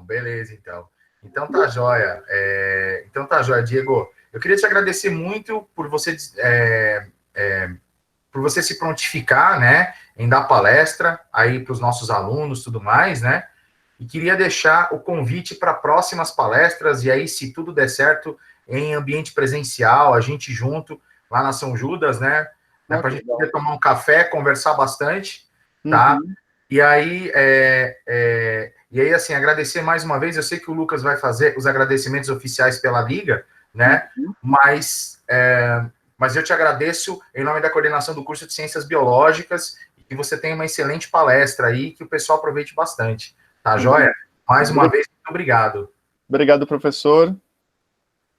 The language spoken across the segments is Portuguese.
beleza, então. Então tá jóia. Então tá jóia, Diego. Eu queria te agradecer muito por você se prontificar, né, em dar palestra aí para os nossos alunos, tudo mais, né? E queria deixar o convite para próximas palestras, e aí, se tudo der certo, em ambiente presencial, a gente junto, lá na São Judas, né? Para a gente poder tomar um café, conversar bastante, tá? Uhum. E aí, assim, agradecer mais uma vez, eu sei que o Lucas vai fazer os agradecimentos oficiais pela Liga, né? Uhum. Mas eu te agradeço em nome da coordenação do curso de Ciências Biológicas, e que você tenha uma excelente palestra aí, que o pessoal aproveite bastante. Tá joia? Mais uma vez, muito obrigado. Obrigado, professor.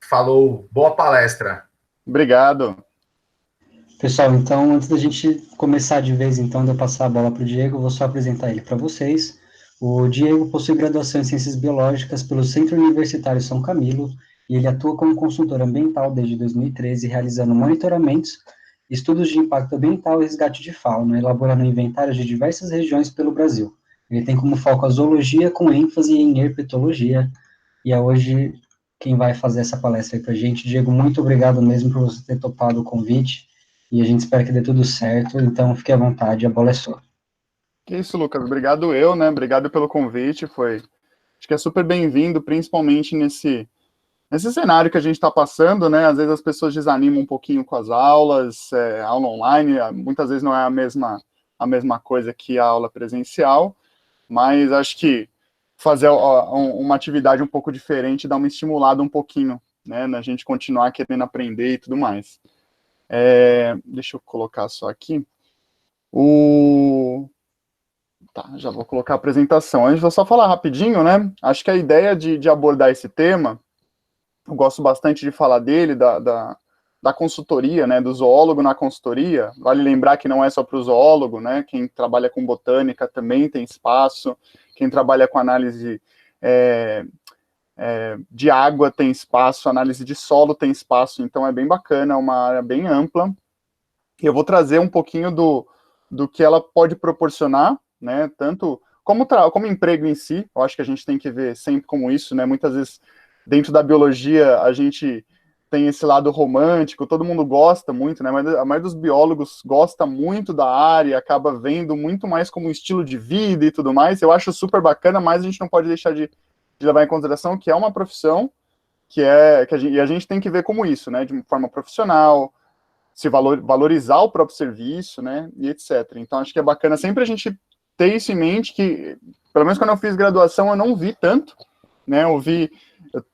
Falou, boa palestra. Obrigado. Pessoal, então, antes da gente começar de vez, então, de eu passar a bola para o Diego, eu vou só apresentar ele para vocês. O Diego possui graduação em Ciências Biológicas pelo Centro Universitário São Camilo, e ele atua como consultor ambiental desde 2013, realizando monitoramentos, estudos de impacto ambiental e resgate de fauna, elaborando inventários de diversas regiões pelo Brasil. Ele tem como foco a zoologia, com ênfase em herpetologia, e é hoje quem vai fazer essa palestra aí para a gente. Diego, muito obrigado mesmo por você ter topado o convite, e a gente espera que dê tudo certo, então fique à vontade, a bola é sua. Que isso, Lucas, obrigado né, obrigado pelo convite, acho que é super bem-vindo, principalmente nesse cenário que a gente está passando, né, às vezes as pessoas desanimam um pouquinho com as aulas, aula online, muitas vezes não é a mesma coisa que a aula presencial, mas acho que fazer uma atividade um pouco diferente dá uma estimulada um pouquinho, né, na gente continuar querendo aprender e tudo mais. Deixa eu colocar só aqui. Tá, já vou colocar a apresentação. Antes, vou só falar rapidinho, né? Acho que a ideia de abordar esse tema, eu gosto bastante de falar dele, da consultoria, né? Do zoólogo na consultoria. Vale lembrar que não é só para o zoólogo, né? Quem trabalha com botânica também tem espaço. Quem trabalha com análise de água tem espaço, análise de solo tem espaço. Então, é bem bacana, é uma área bem ampla. E eu vou trazer um pouquinho do que ela pode proporcionar, né, tanto como emprego em si. Eu acho que a gente tem que ver sempre como isso, né, muitas vezes dentro da biologia a gente tem esse lado romântico, todo mundo gosta muito, né, mas a maioria dos biólogos gosta muito da área, acaba vendo muito mais como um estilo de vida e tudo mais. Eu acho super bacana, mas a gente não pode deixar de levar em consideração que é uma profissão e a gente tem que ver como isso, né, de forma profissional, se valorizar o próprio serviço, né, e etc. Então, acho que é bacana sempre a gente ter isso em mente, que, pelo menos quando eu fiz graduação, eu não vi tanto, né, eu vi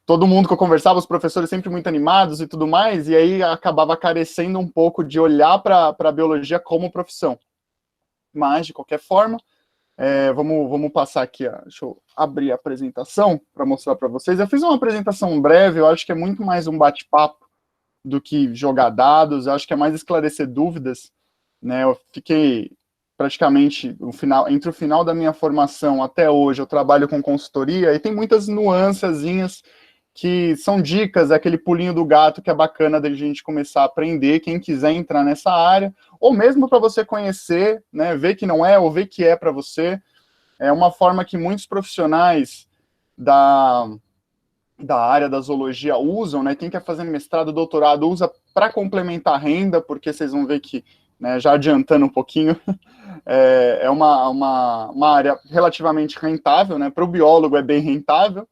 todo mundo que eu conversava, os professores sempre muito animados e tudo mais, e aí acabava carecendo um pouco de olhar para a biologia como profissão. Mas, de qualquer forma, vamos passar aqui, deixa eu abrir a apresentação para mostrar para vocês. Eu fiz uma apresentação breve, eu acho que é muito mais um bate-papo do que jogar dados, eu acho que é mais esclarecer dúvidas, né, eu fiquei praticamente entre o final da minha formação até hoje, eu trabalho com consultoria, e tem muitas nuancezinhas que são dicas, aquele pulinho do gato que é bacana da gente começar a aprender, quem quiser entrar nessa área, ou mesmo para você conhecer, né, ver que não é, ou ver que é para você. É uma forma que muitos profissionais da área da zoologia usam, né? Quem quer fazer mestrado, doutorado, usa para complementar a renda, porque vocês vão ver que, né, já adiantando um pouquinho, é uma área relativamente rentável, né? Para o biólogo é bem rentável,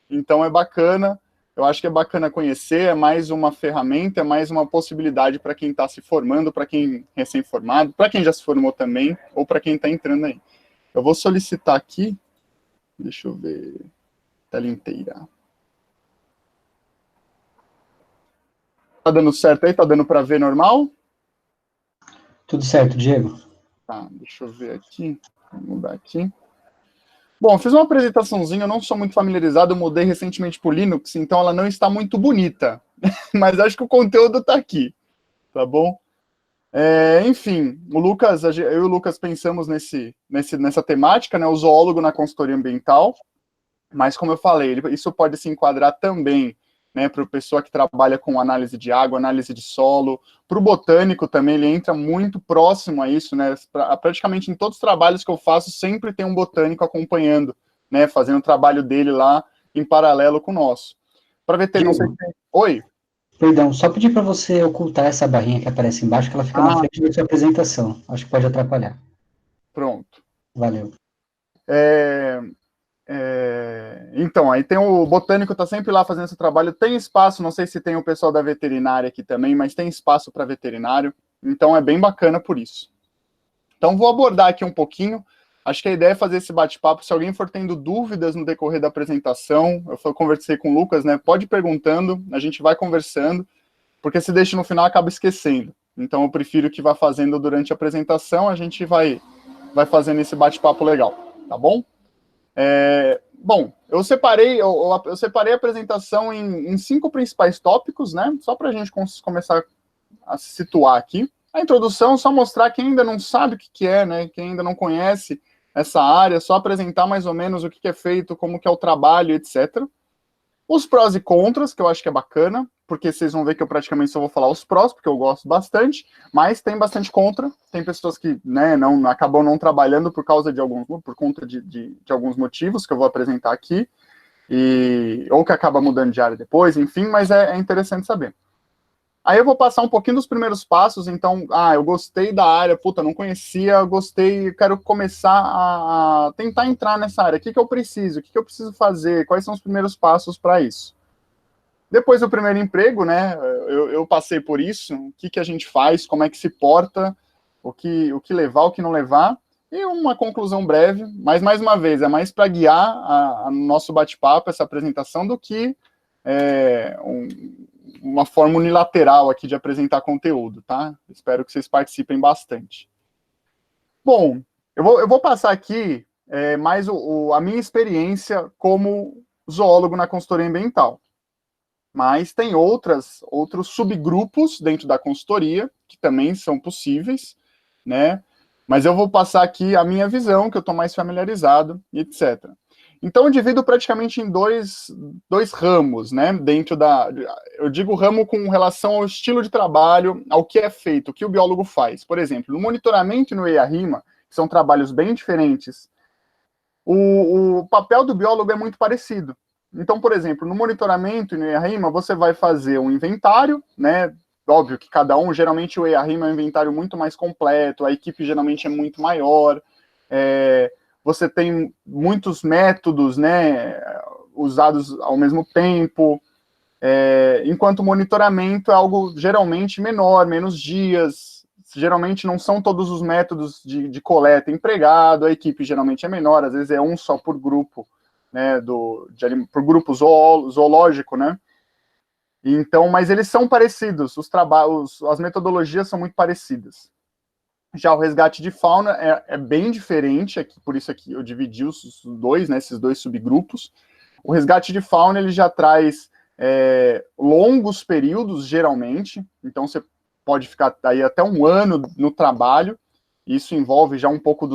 então é bacana. Eu acho que é bacana conhecer, é mais uma ferramenta, é mais uma possibilidade para quem está se formando, para quem é recém-formado, para quem já se formou também, ou para quem está entrando aí. Eu vou solicitar aqui, deixa eu ver, tela inteira. Tá dando certo aí? Tá dando para ver normal? Tudo certo, Diego. Tá, deixa eu ver aqui. Vou mudar aqui. Bom, fiz uma apresentaçãozinha, eu não sou muito familiarizado, eu mudei recentemente para o Linux, então ela não está muito bonita. Mas acho que o conteúdo está aqui, tá bom? Enfim, eu e o Lucas pensamos nessa temática, né? O zoólogo na consultoria ambiental, mas como eu falei, isso pode se enquadrar também, né, para a pessoa que trabalha com análise de água, análise de solo, para o botânico também, ele entra muito próximo a isso, né, praticamente em todos os trabalhos que eu faço, sempre tem um botânico acompanhando, né, fazendo o trabalho dele lá em paralelo com o nosso. Para veterinário, oi? Perdão, só pedir para você ocultar essa barrinha que aparece embaixo, que ela fica na frente da sua apresentação. Acho que pode atrapalhar. Pronto. Valeu. Então, aí tem o botânico, está sempre lá fazendo esse trabalho, tem espaço, não sei se tem o pessoal da veterinária aqui também, mas tem espaço para veterinário, então é bem bacana por isso. Então, vou abordar aqui um pouquinho, acho que a ideia é fazer esse bate-papo, se alguém for tendo dúvidas no decorrer da apresentação, conversei com o Lucas, né, pode ir perguntando, a gente vai conversando, porque se deixa no final, acaba esquecendo. Então, eu prefiro que vá fazendo durante a apresentação, a gente vai fazendo esse bate-papo legal, tá bom? Bom, eu separei a apresentação em 5 principais tópicos, né? Só para a gente começar a se situar aqui. A introdução, só mostrar quem ainda não sabe o que é, né? Quem ainda não conhece essa área, só apresentar mais ou menos o que é feito, como que é o trabalho, etc. Os prós e contras, que eu acho que é bacana, porque vocês vão ver que eu praticamente só vou falar os prós, porque eu gosto bastante, mas tem bastante contra, tem pessoas que, né, acabam não trabalhando por conta de alguns motivos que eu vou apresentar aqui, ou que acaba mudando de área depois, enfim, mas é interessante saber. Aí eu vou passar um pouquinho dos primeiros passos, então, eu gostei da área, não conhecia, gostei, quero começar a tentar entrar nessa área, o que eu preciso, o que eu preciso fazer, quais são os primeiros passos para isso. Depois do primeiro emprego, né, eu passei por isso, o que a gente faz, como é que se porta, o que levar, o que não levar, e uma conclusão breve, mas mais uma vez, é mais para guiar nosso bate-papo, essa apresentação, do que uma forma unilateral aqui de apresentar conteúdo, tá? Espero que vocês participem bastante. Bom, eu vou passar aqui mais a minha experiência como zoólogo na consultoria ambiental. Mas tem outros subgrupos dentro da consultoria que também são possíveis, né? Mas eu vou passar aqui a minha visão, que eu estou mais familiarizado, etc. Então, eu divido praticamente em dois ramos, né? Eu digo ramo com relação ao estilo de trabalho, ao que é feito, o que o biólogo faz. Por exemplo, no monitoramento e no EIA-RIMA, que são trabalhos bem diferentes, o papel do biólogo é muito parecido. Então, por exemplo, no monitoramento e no EIA-RIMA, você vai fazer um inventário, né? Óbvio que geralmente o EIA-RIMA é um inventário muito mais completo, a equipe geralmente é muito maior, você tem muitos métodos, né, usados ao mesmo tempo, enquanto o monitoramento é algo geralmente menor, menos dias, geralmente não são todos os métodos de coleta empregado, a equipe geralmente é menor, às vezes é um só por grupo, né, por grupo zoológico, né? Então, mas eles são parecidos, as metodologias são muito parecidas. Já o resgate de fauna é bem diferente, por isso aqui eu dividi os dois, né, esses dois subgrupos. O resgate de fauna, ele já traz longos períodos, geralmente, então você pode ficar aí até um ano no trabalho, isso envolve já um pouco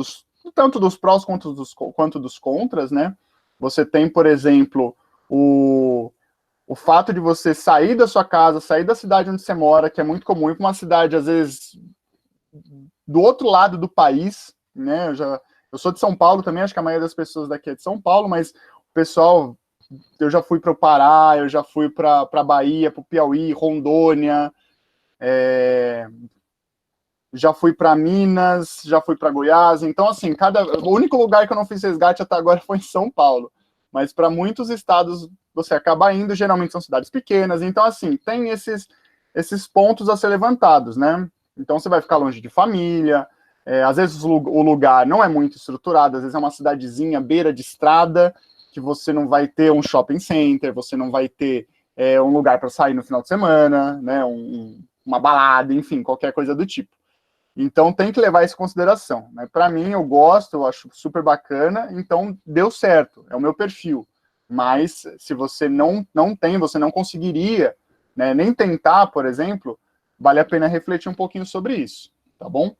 tanto dos prós quanto dos contras, né? Você tem, por exemplo, o fato de você sair da sua casa, sair da cidade onde você mora, que é muito comum, ir para uma cidade, às vezes, do outro lado do país, né? Eu sou de São Paulo também, acho que a maioria das pessoas daqui é de São Paulo, mas o pessoal, eu já fui para o Pará, eu já fui para Bahia, para o Piauí, Rondônia, já fui para Minas, já fui para Goiás, então, assim, o único lugar que eu não fiz resgate até agora foi em São Paulo, mas para muitos estados você acaba indo, geralmente são cidades pequenas, então, assim, tem esses pontos a ser levantados, né? Então, você vai ficar longe de família, às vezes o lugar não é muito estruturado, às vezes é uma cidadezinha, beira de estrada, que você não vai ter um shopping center, você não vai ter um lugar para sair no final de semana, né? Uma balada, enfim, qualquer coisa do tipo. Então, tem que levar isso em consideração, né? Para mim, eu gosto, eu acho super bacana, então deu certo, é o meu perfil. Mas, se você não tem, você não conseguiria, né, nem tentar, por exemplo, vale a pena refletir um pouquinho sobre isso, tá bom?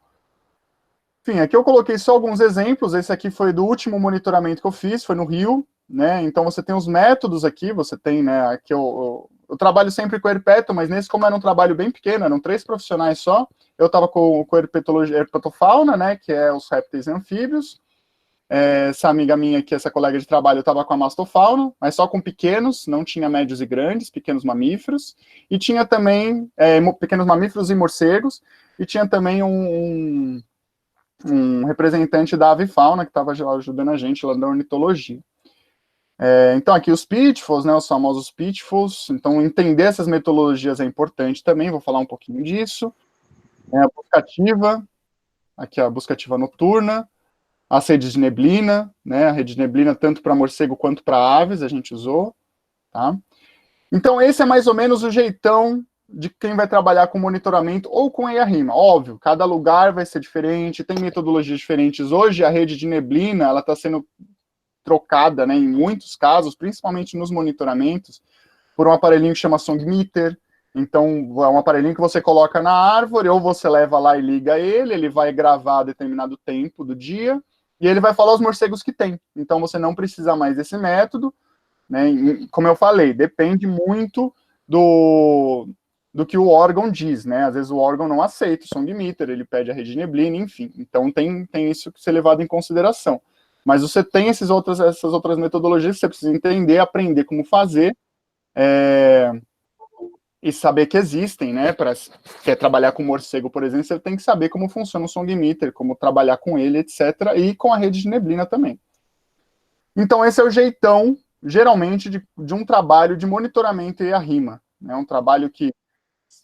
Enfim, aqui eu coloquei só alguns exemplos, esse aqui foi do último monitoramento que eu fiz, foi no Rio, né? Então, você tem os métodos aqui, você tem, né, aqui eu trabalho sempre com herpeto, mas nesse, como era um trabalho bem pequeno, eram 3 profissionais só, eu estava com herpetofauna, né, que é os répteis e anfíbios, essa amiga minha aqui, essa colega de trabalho, estava com a mastofauna, mas só com pequenos, não tinha médios e grandes, pequenos mamíferos, e tinha também pequenos mamíferos e morcegos, e tinha também um representante da avifauna que estava ajudando a gente lá da ornitologia. Então, aqui os pitfalls, né, os famosos pitfalls. Então, entender essas metodologias é importante também, vou falar um pouquinho disso. A busca ativa, aqui a busca ativa noturna, as redes de neblina, né, a rede de neblina tanto para morcego quanto para aves, a gente usou, tá? Então, esse é mais ou menos o jeitão de quem vai trabalhar com monitoramento ou com EIA-RIMA. Óbvio, cada lugar vai ser diferente, tem metodologias diferentes. Hoje, a rede de neblina, ela está sendo trocada, né, em muitos casos, principalmente nos monitoramentos, por um aparelhinho que chama Songmeter. Então, é um aparelhinho que você coloca na árvore, ou você leva lá e liga ele vai gravar determinado tempo do dia, e ele vai falar os morcegos que tem. Então, você não precisa mais desse método, né? E, como eu falei, depende muito do que o órgão diz, né? Às vezes o órgão não aceita o Songmeter, ele pede a rede de neblina, enfim. Então, tem isso que ser levado em consideração. Mas você tem essas outras metodologias que você precisa entender, aprender como fazer, e saber que existem, né? Quer trabalhar com morcego, por exemplo, você tem que saber como funciona o Songmeter, como trabalhar com ele, etc. E com a rede de neblina também. Então, esse é o jeitão, geralmente, de um trabalho de monitoramento e a rima. É um trabalho que,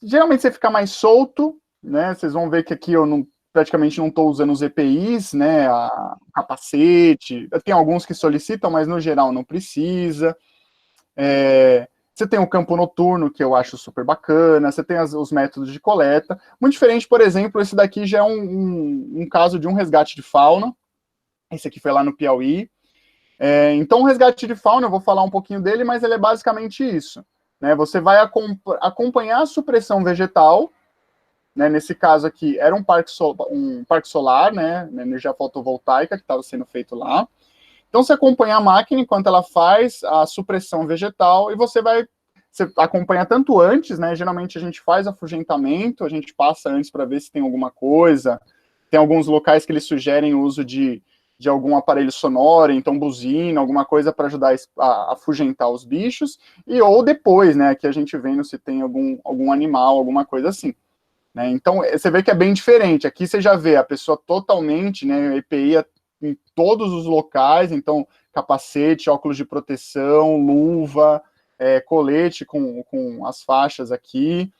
geralmente, você fica mais solto, né? Vocês vão ver que aqui eu praticamente não estou usando os EPIs, né, capacete, tem alguns que solicitam, mas no geral não precisa. Você tem o campo noturno, que eu acho super bacana, você tem os métodos de coleta, muito diferente, por exemplo, esse daqui já é um caso de um resgate de fauna, esse aqui foi lá no Piauí. Então, o resgate de fauna, eu vou falar um pouquinho dele, mas ele é basicamente isso, né, você vai acompanhar a supressão vegetal, né, nesse caso aqui, era um parque solar, né, energia fotovoltaica que estava sendo feito lá. Então, você acompanha a máquina enquanto ela faz a supressão vegetal e você acompanha tanto antes, né, geralmente a gente faz afugentamento, a gente passa antes para ver se tem alguma coisa, tem alguns locais que eles sugerem o uso de algum aparelho sonoro, então buzina, alguma coisa para ajudar a afugentar os bichos, ou depois, né, que a gente vendo se tem algum animal, alguma coisa assim. Então, você vê que é bem diferente. Aqui você já vê a pessoa totalmente, né, EPI em todos os locais, então, capacete, óculos de proteção, luva, colete com as faixas aqui,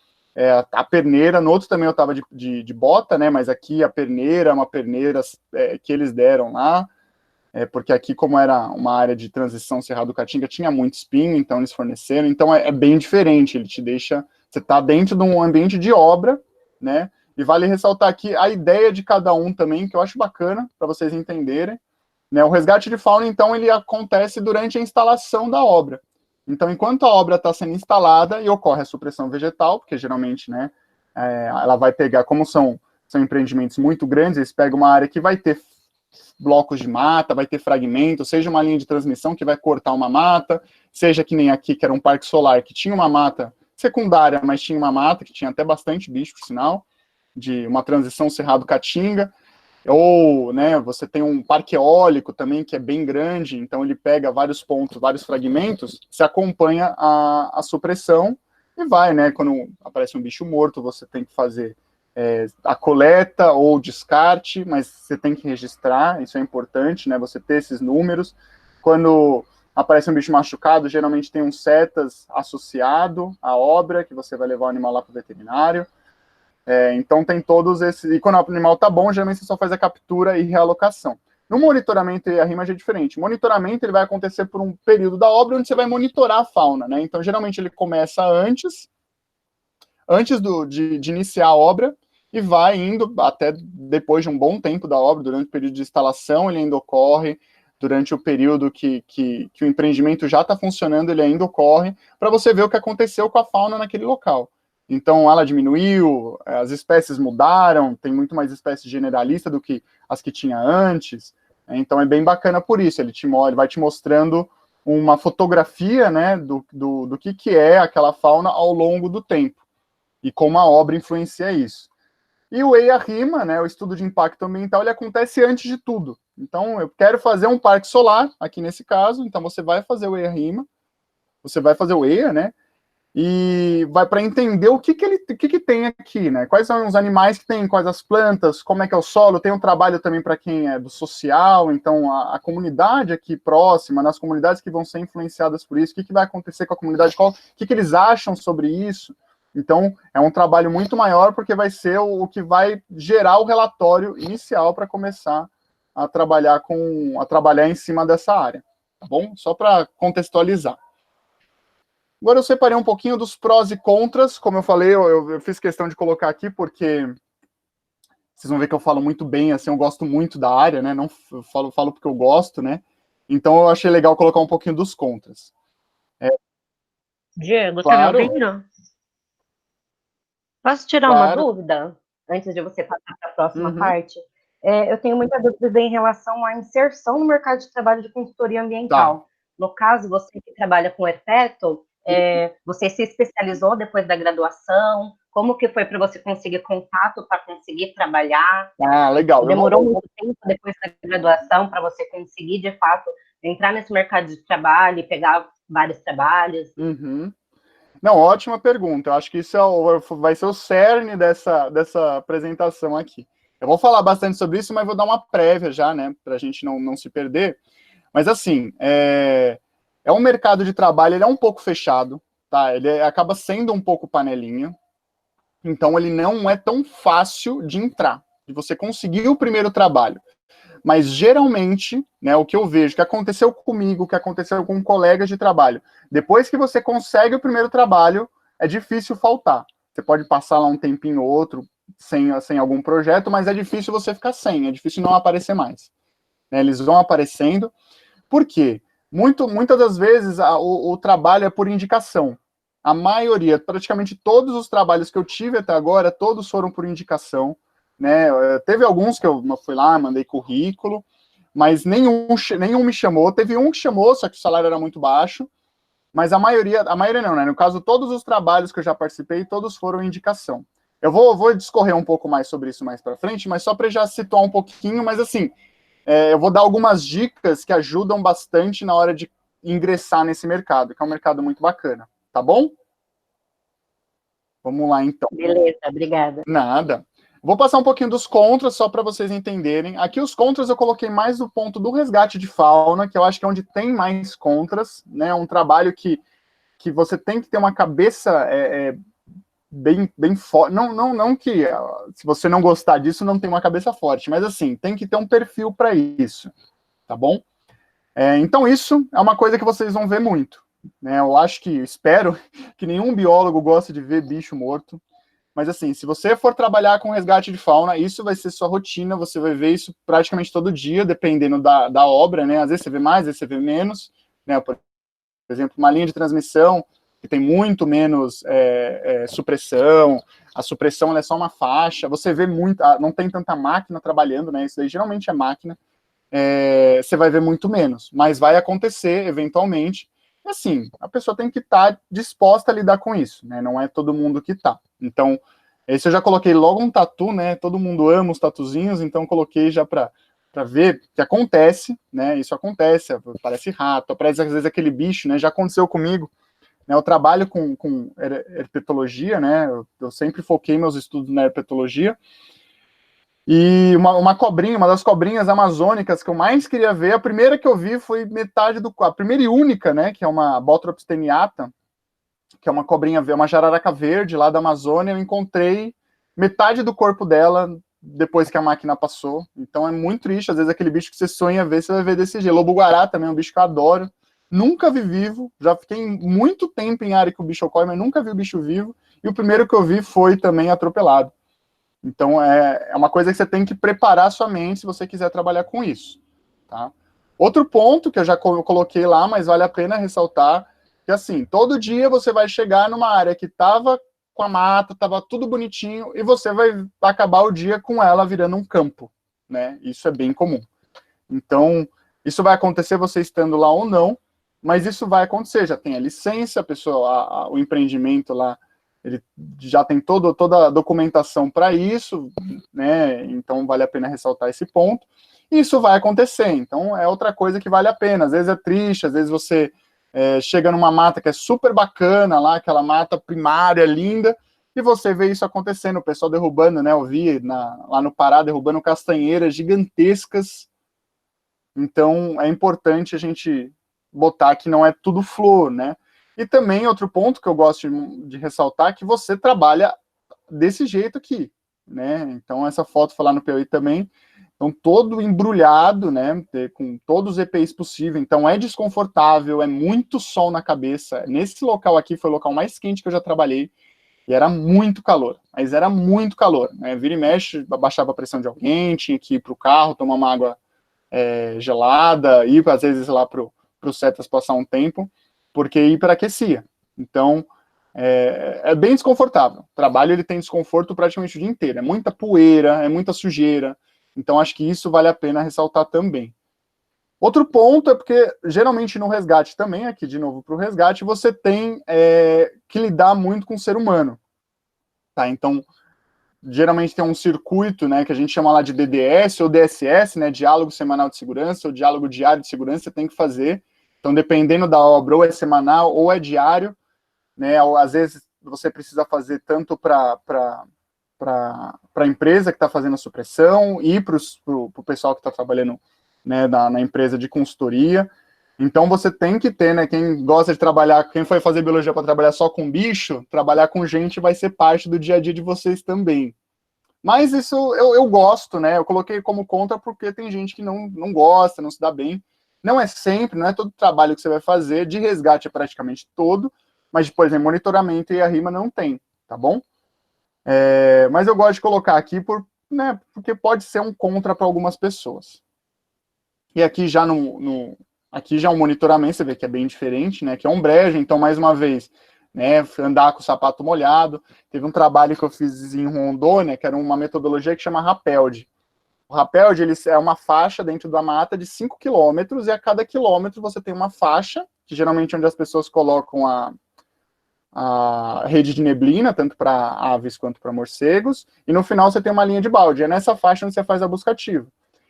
a perneira, no outro também eu estava de bota, né, mas aqui a perneira, uma perneira que eles deram lá, porque aqui, como era uma área de transição Cerrado Caatinga, tinha muito espinho, então eles forneceram, então é bem diferente, ele te deixa, você está dentro de um ambiente de obra, né? E vale ressaltar aqui a ideia de cada um também, que eu acho bacana, para vocês entenderem. Né? O resgate de fauna, então, ele acontece durante a instalação da obra. Então, enquanto a obra está sendo instalada e ocorre a supressão vegetal, porque geralmente, né, ela vai pegar, como são empreendimentos muito grandes, eles pegam uma área que vai ter blocos de mata, vai ter fragmentos, seja uma linha de transmissão que vai cortar uma mata, seja que nem aqui, que era um parque solar, que tinha uma mata secundária, mas tinha uma mata, que tinha até bastante bicho, por sinal, de uma transição Cerrado Caatinga, ou, né, você tem um parque eólico também, que é bem grande, então ele pega vários pontos, vários fragmentos, se acompanha a supressão, e vai, né, quando aparece um bicho morto, você tem que fazer a coleta ou descarte, mas você tem que registrar, isso é importante, né, você ter esses números. Quando aparece um bicho machucado, geralmente tem um setas associado à obra, que você vai levar o animal lá para o veterinário. Então tem todos esses, e quando o animal está bom, geralmente você só faz a captura e realocação. No monitoramento e a rima é diferente. O monitoramento ele vai acontecer por um período da obra onde você vai monitorar a fauna, né? Então geralmente ele começa antes de iniciar a obra, e vai indo até depois de um bom tempo da obra, durante o período de instalação ele ainda ocorre, durante o período que o empreendimento já está funcionando, ele ainda ocorre, para você ver o que aconteceu com a fauna naquele local. Então, ela diminuiu, as espécies mudaram, tem muito mais espécies generalistas do que as que tinha antes, então é bem bacana por isso, ele vai te mostrando uma fotografia, né, do que é aquela fauna ao longo do tempo, e como a obra influencia isso. E o EIA-RIMA, né, o estudo de impacto ambiental, ele acontece antes de tudo. Então, eu quero fazer um parque solar, aqui nesse caso, então você vai fazer o EIA-RIMA, você vai fazer o EIA, né? E vai para entender o que tem aqui, né? Quais são os animais que tem, quais as plantas, como é que é o solo. Tem um trabalho também para quem é do social, então a comunidade aqui próxima, nas comunidades que vão ser influenciadas por isso, o que vai acontecer com a comunidade, o que eles acham sobre isso. Então, é um trabalho muito maior, porque vai ser o que vai gerar o relatório inicial para começar a trabalhar em cima dessa área, tá bom? Só para contextualizar. Agora eu separei um pouquinho dos prós e contras, como eu falei, eu fiz questão de colocar aqui, porque vocês vão ver que eu falo muito bem, assim, eu gosto muito da área, né, não falo porque eu gosto, né, então eu achei legal colocar um pouquinho dos contras. Diego, Claro. tá me ouvindo? Posso tirar uma dúvida, antes de você passar para a próxima parte? Eu tenho muita dúvida em relação à inserção no mercado de trabalho de consultoria ambiental. Tá. No caso, você que trabalha com EPETO, você se especializou depois da graduação? Como que foi para você conseguir contato para conseguir trabalhar? Ah, legal. Demorou muito tempo depois da graduação para você conseguir, de fato, entrar nesse mercado de trabalho e pegar vários trabalhos? Não, ótima pergunta. Eu acho que isso vai ser o cerne dessa apresentação aqui. Eu vou falar bastante sobre isso, mas vou dar uma prévia já, né, para a gente não se perder. Mas, assim, é um mercado de trabalho, ele é um pouco fechado, tá? Ele acaba sendo um pouco panelinha. Então, ele não é tão fácil de entrar, de você conseguir o primeiro trabalho. Mas, geralmente, né, o que eu vejo, que aconteceu comigo, que aconteceu com colegas de trabalho, depois que você consegue o primeiro trabalho, é difícil faltar. Você pode passar lá um tempinho ou outro sem algum projeto, mas é difícil você ficar sem, é difícil não aparecer mais. Né, eles vão aparecendo. Por quê? Muitas das vezes o trabalho é por indicação. A maioria, praticamente todos os trabalhos que eu tive até agora, todos foram por indicação. Né? Teve alguns que eu fui lá, mandei currículo, mas nenhum me chamou. Teve um que chamou, só que o salário era muito baixo, mas a maioria não, né? No caso, todos os trabalhos que eu já participei, todos foram indicação. Eu vou discorrer um pouco mais sobre isso mais para frente, mas só para já situar um pouquinho, mas assim, eu vou dar algumas dicas que ajudam bastante na hora de ingressar nesse mercado, que é um mercado muito bacana, tá bom? Vamos lá, então. Beleza, obrigada. Nada. Vou passar um pouquinho dos contras, só para vocês entenderem. Aqui os contras eu coloquei mais do ponto do resgate de fauna, que eu acho que é onde tem mais contras, né? É um trabalho que você tem que ter uma cabeça bem forte. Não que se você não gostar disso, não tem uma cabeça forte, mas assim, tem que ter um perfil para isso, tá bom? Então isso é uma coisa que vocês vão ver muito. Né? Eu espero que nenhum biólogo goste de ver bicho morto. Mas assim, se você for trabalhar com resgate de fauna, isso vai ser sua rotina, você vai ver isso praticamente todo dia, dependendo da obra, né? Às vezes você vê mais, às vezes você vê menos, né? Por exemplo, uma linha de transmissão que tem muito menos supressão, a supressão ela é só uma faixa, você vê muito, não tem tanta máquina trabalhando, né? Isso daí geralmente é máquina, você vai ver muito menos, mas vai acontecer eventualmente. Assim, a pessoa tem que estar disposta a lidar com isso, né? Não é todo mundo que tá. Então, esse eu já coloquei logo um tatu, né? Todo mundo ama os tatuzinhos, então coloquei já para ver que acontece, né? Isso acontece, aparece rato, aparece às vezes aquele bicho, né? Já aconteceu comigo, né? Eu trabalho com herpetologia, né? Eu sempre foquei meus estudos na herpetologia. E uma cobrinha, uma das cobrinhas amazônicas que eu mais queria ver, a primeira que eu vi foi a primeira e única, né, que é uma Bothrops tenuata, que é uma cobrinha, uma jararaca verde lá da Amazônia. Eu encontrei metade do corpo dela depois que a máquina passou. Então é muito triste, às vezes aquele bicho que você sonha ver, você vai ver desse jeito. Lobo-guará também é um bicho que eu adoro. Nunca vi vivo, já fiquei muito tempo em área que o bicho ocorre, mas nunca vi o bicho vivo. E o primeiro que eu vi foi também atropelado. Então, é uma coisa que você tem que preparar sua mente se você quiser trabalhar com isso. Tá? Outro ponto que eu já coloquei lá, mas vale a pena ressaltar, que assim, todo dia você vai chegar numa área que estava com a mata, estava tudo bonitinho, e você vai acabar o dia com ela virando um campo. Né? Isso é bem comum. Então, isso vai acontecer você estando lá ou não, mas isso vai acontecer, já tem a licença, a pessoa, o empreendimento lá, ele já tem toda a documentação para isso, né? Então vale a pena ressaltar esse ponto. e isso vai acontecer. Então, é outra coisa que vale a pena. Às vezes é triste, às vezes você chega numa mata que é super bacana lá, aquela mata primária, linda, e você vê isso acontecendo, o pessoal derrubando, né? Eu vi lá no Pará, derrubando castanheiras gigantescas. Então, é importante a gente botar que não é tudo flor, né? E também, outro ponto que eu gosto de ressaltar, é que você trabalha desse jeito aqui, né? Então, essa foto foi lá no Piauí também, então, todo embrulhado, né, com todos os EPIs possíveis, então é desconfortável, é muito sol na cabeça. Nesse local aqui foi o local mais quente que eu já trabalhei, e era muito calor, mas era muito calor, né? Vira e mexe, abaixava a pressão de alguém, tinha que ir para o carro, tomar uma água gelada, ir às vezes lá para o Cetas passar um tempo, porque hiperaquecia. Então, é bem desconfortável. O trabalho ele tem desconforto praticamente o dia inteiro, é muita poeira, é muita sujeira, então acho que isso vale a pena ressaltar também. Outro ponto é porque, geralmente no resgate também, aqui de novo para o resgate, você tem que lidar muito com o ser humano. Tá? Então, geralmente tem um circuito, né, que a gente chama lá de DDS ou DSS, né, Diálogo Semanal de Segurança, ou Diálogo Diário de Segurança, você tem que fazer. Então, dependendo da obra, ou é semanal ou é diário, né, ou, às vezes você precisa fazer tanto para a empresa que está fazendo a supressão e para o pessoal que está trabalhando, né, na empresa de consultoria. Então você tem que ter, né, quem gosta de trabalhar, quem foi fazer biologia para trabalhar só com bicho, trabalhar com gente vai ser parte do dia a dia de vocês também. Mas isso eu gosto, né, eu coloquei como contra porque tem gente que não gosta, não se dá bem. Não é sempre, não é todo trabalho que você vai fazer, de resgate é praticamente todo, mas, por exemplo, monitoramento e a rima não tem, tá bom? Mas eu gosto de colocar aqui porque pode ser um contra para algumas pessoas. E aqui já aqui já um monitoramento, você vê que é bem diferente, né? Que é um brejo, então, mais uma vez, né? Andar com o sapato molhado. Teve um trabalho que eu fiz em Rondônia, que era uma metodologia que chama Rappeld. O Rappeld, ele é uma faixa dentro da mata de 5 quilômetros, e a cada quilômetro você tem uma faixa, que geralmente é onde as pessoas colocam a rede de neblina, tanto para aves quanto para morcegos, e no final você tem uma linha de balde. É nessa faixa onde você faz a busca ativa.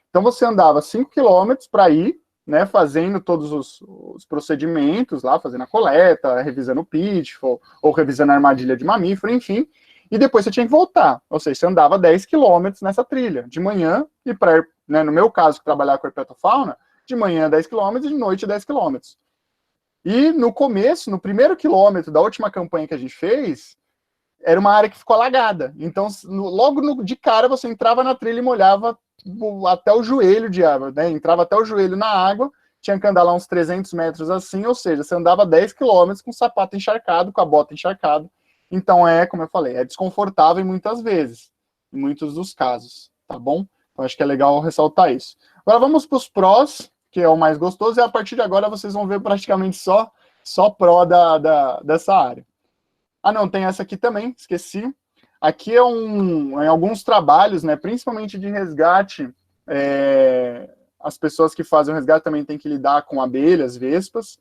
Então você andava 5 quilômetros para ir, né, fazendo todos os procedimentos lá, fazendo a coleta, revisando o pitfall, ou revisando a armadilha de mamífero, enfim, e depois você tinha que voltar. Ou seja, você andava 10 quilômetros nessa trilha, de manhã, e para, né, no meu caso, que trabalhava com herpetofauna, de manhã 10 quilômetros e de noite 10 quilômetros. E no começo, no primeiro quilômetro da última campanha que a gente fez, era uma área que ficou alagada. Então, logo de cara, você entrava na trilha e molhava até o joelho de água, né? Entrava até o joelho na água, tinha que andar lá uns 300 metros assim, ou seja, você andava 10 quilômetros com o sapato encharcado, com a bota encharcada. Então, como eu falei, é desconfortável muitas vezes, em muitos dos casos, tá bom? Então, acho que é legal ressaltar isso. Agora, vamos para os prós, que é o mais gostoso, e a partir de agora vocês vão ver praticamente só pró dessa área. Ah, não, tem essa aqui também, esqueci. Aqui em alguns trabalhos, né, principalmente de resgate, as pessoas que fazem o resgate também têm que lidar com abelhas, vespas.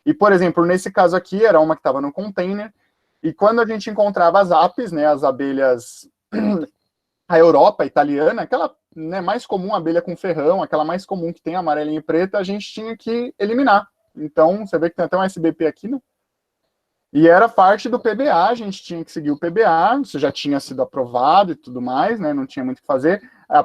E, por exemplo, nesse caso aqui, era uma que estava no container, e quando a gente encontrava as apis, né, as abelhas, a Europa italiana, aquela, né, mais comum, abelha com ferrão, aquela mais comum que tem amarelinha e preta, a gente tinha que eliminar. Então, você vê que tem até um SBP aqui, né? E era parte do PBA, a gente tinha que seguir o PBA, isso já tinha sido aprovado e tudo mais, né? Não tinha muito o que fazer.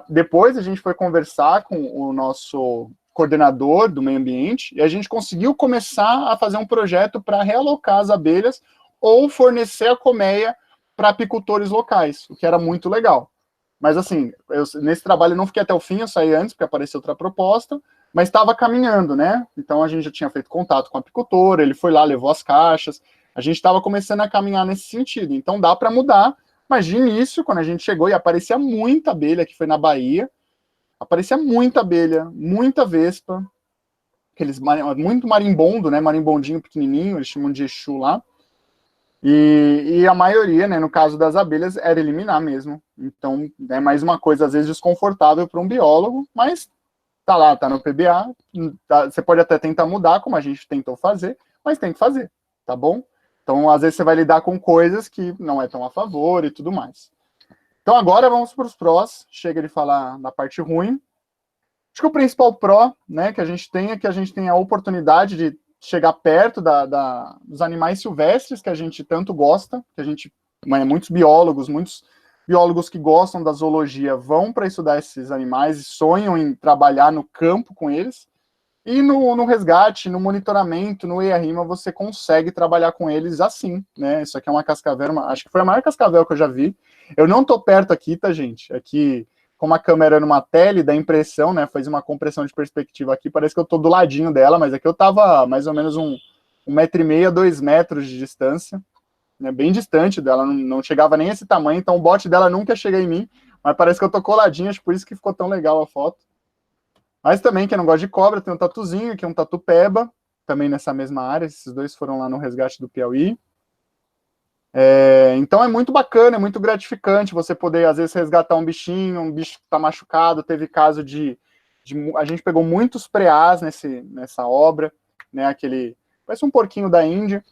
Depois a gente foi conversar com o nosso coordenador do meio ambiente e a gente conseguiu começar a fazer um projeto para realocar as abelhas ou fornecer a colmeia para apicultores locais, o que era muito legal. Mas assim, nesse trabalho eu não fiquei até o fim, eu saí antes, porque apareceu outra proposta, mas estava caminhando, né? Então a gente já tinha feito contato com o apicultor, ele foi lá, levou as caixas, a gente estava começando a caminhar nesse sentido. Então dá para mudar, mas de início, quando a gente chegou e aparecia muita abelha, que foi na Bahia, aparecia muita abelha, muita vespa, muito marimbondo, né? Marimbondinho pequenininho, eles chamam de Exu lá. E a maioria, né, no caso das abelhas, era eliminar mesmo. Então, é mais uma coisa, às vezes, desconfortável para um biólogo, mas tá lá, tá no PBA, você pode até tentar mudar, como a gente tentou fazer, mas tem que fazer, tá bom? Então, às vezes, você vai lidar com coisas que não é tão a favor e tudo mais. Então, agora vamos para os prós. Chega de falar da parte ruim. Acho que o principal pró, né, que a gente tem é que a gente tem a oportunidade de chegar perto dos animais silvestres que a gente tanto gosta, que a gente, muitos biólogos que gostam da zoologia vão para estudar esses animais e sonham em trabalhar no campo com eles. E no resgate, no monitoramento, no EIA-RIMA, você consegue trabalhar com eles assim, né? Isso aqui é uma cascavel, acho que foi a maior cascavel que eu já vi. Eu não tô perto aqui, tá, gente? Aqui, como a câmera é numa tele, dá impressão, né? Faz uma compressão de perspectiva aqui, parece que eu tô do ladinho dela, mas aqui eu tava mais ou menos 1,5 m, 2 metros de distância, né? Bem distante dela, não chegava nem esse tamanho, então o bote dela nunca chega em mim, mas parece que eu tô coladinho, acho por isso que ficou tão legal a foto. Mas também, quem não gosta de cobra, tem um tatuzinho, que é um tatu peba, também nessa mesma área, esses dois foram lá no resgate do Piauí. Então é muito bacana, é muito gratificante você poder, às vezes, resgatar um bicho que está machucado. Teve caso a gente pegou muitos preás nessa obra, né, parece um porquinho da Índia,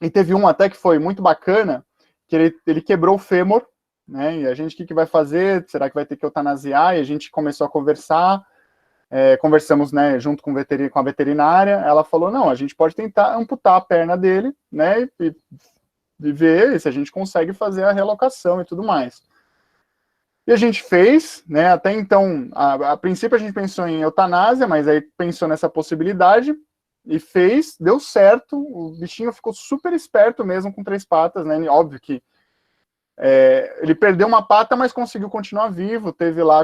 e teve um até que foi muito bacana, que ele quebrou o fêmur, né, e a gente, o que vai fazer? Será que vai ter que eutanasiar? E a gente começou a conversar, conversamos, né, junto com a veterinária. Ela falou, não, a gente pode tentar amputar a perna dele, né, e ver se a gente consegue fazer a relocação e tudo mais. E a gente fez, né, até então, a princípio a gente pensou em eutanásia, mas aí pensou nessa possibilidade, e fez, deu certo, o bichinho ficou super esperto mesmo com 3 patas, né, óbvio que ele perdeu uma pata, mas conseguiu continuar vivo,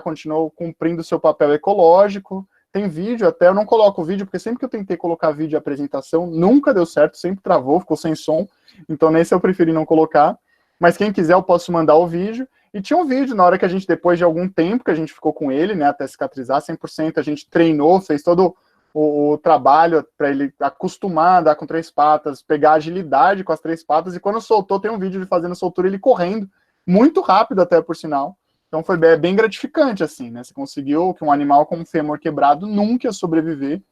continuou cumprindo seu papel ecológico. Tem vídeo, até eu não coloco o vídeo, porque sempre que eu tentei colocar vídeo de apresentação, nunca deu certo, sempre travou, ficou sem som, então nesse eu preferi não colocar, mas quem quiser eu posso mandar o vídeo. E tinha um vídeo, na hora que a gente, depois de algum tempo que a gente ficou com ele, né, até cicatrizar 100%, a gente treinou, fez todo o trabalho para ele acostumar a andar com 3 patas, pegar agilidade com as 3 patas, e quando soltou, tem um vídeo de fazendo soltura, ele correndo, muito rápido até, por sinal. Então foi bem gratificante, assim, né? Você conseguiu que um animal com um fêmur quebrado nunca ia sobreviver,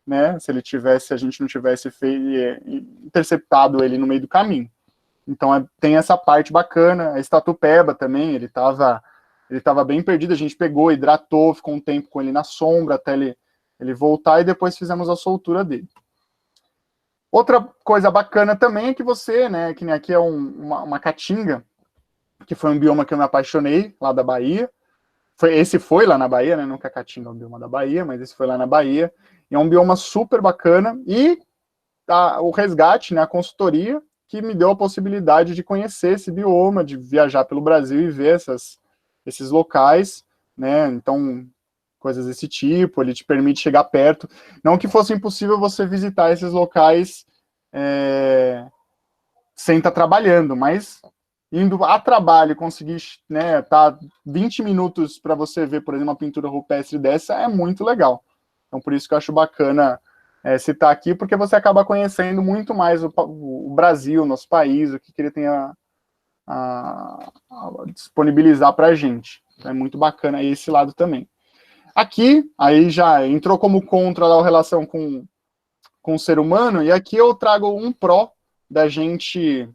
né? Se a gente não tivesse interceptado ele no meio do caminho. Então tem essa parte bacana. A estatupeba também, ele tava bem perdido, a gente pegou, hidratou, ficou um tempo com ele na sombra até ele voltar, e depois fizemos a soltura dele. Outra coisa bacana também é que você, né, que nem aqui é uma caatinga, que foi um bioma que eu me apaixonei, lá da Bahia. Esse foi lá na Bahia, né? Nunca Caatinga é um bioma da Bahia, mas esse foi lá na Bahia. E é um bioma super bacana. E o resgate, né, a consultoria, que me deu a possibilidade de conhecer esse bioma, de viajar pelo Brasil e ver esses locais, né? Então, coisas desse tipo, ele te permite chegar perto. Não que fosse impossível você visitar esses locais sem estar trabalhando, mas indo a trabalho, conseguir, né, tá 20 minutos para você ver, por exemplo, uma pintura rupestre dessa, é muito legal. Então, por isso que eu acho bacana citar aqui, porque você acaba conhecendo muito mais o Brasil, nosso país, o que ele tem a disponibilizar para a gente. É muito bacana esse lado também. Aqui, aí já entrou como contra a relação com o ser humano, e aqui eu trago um pró da gente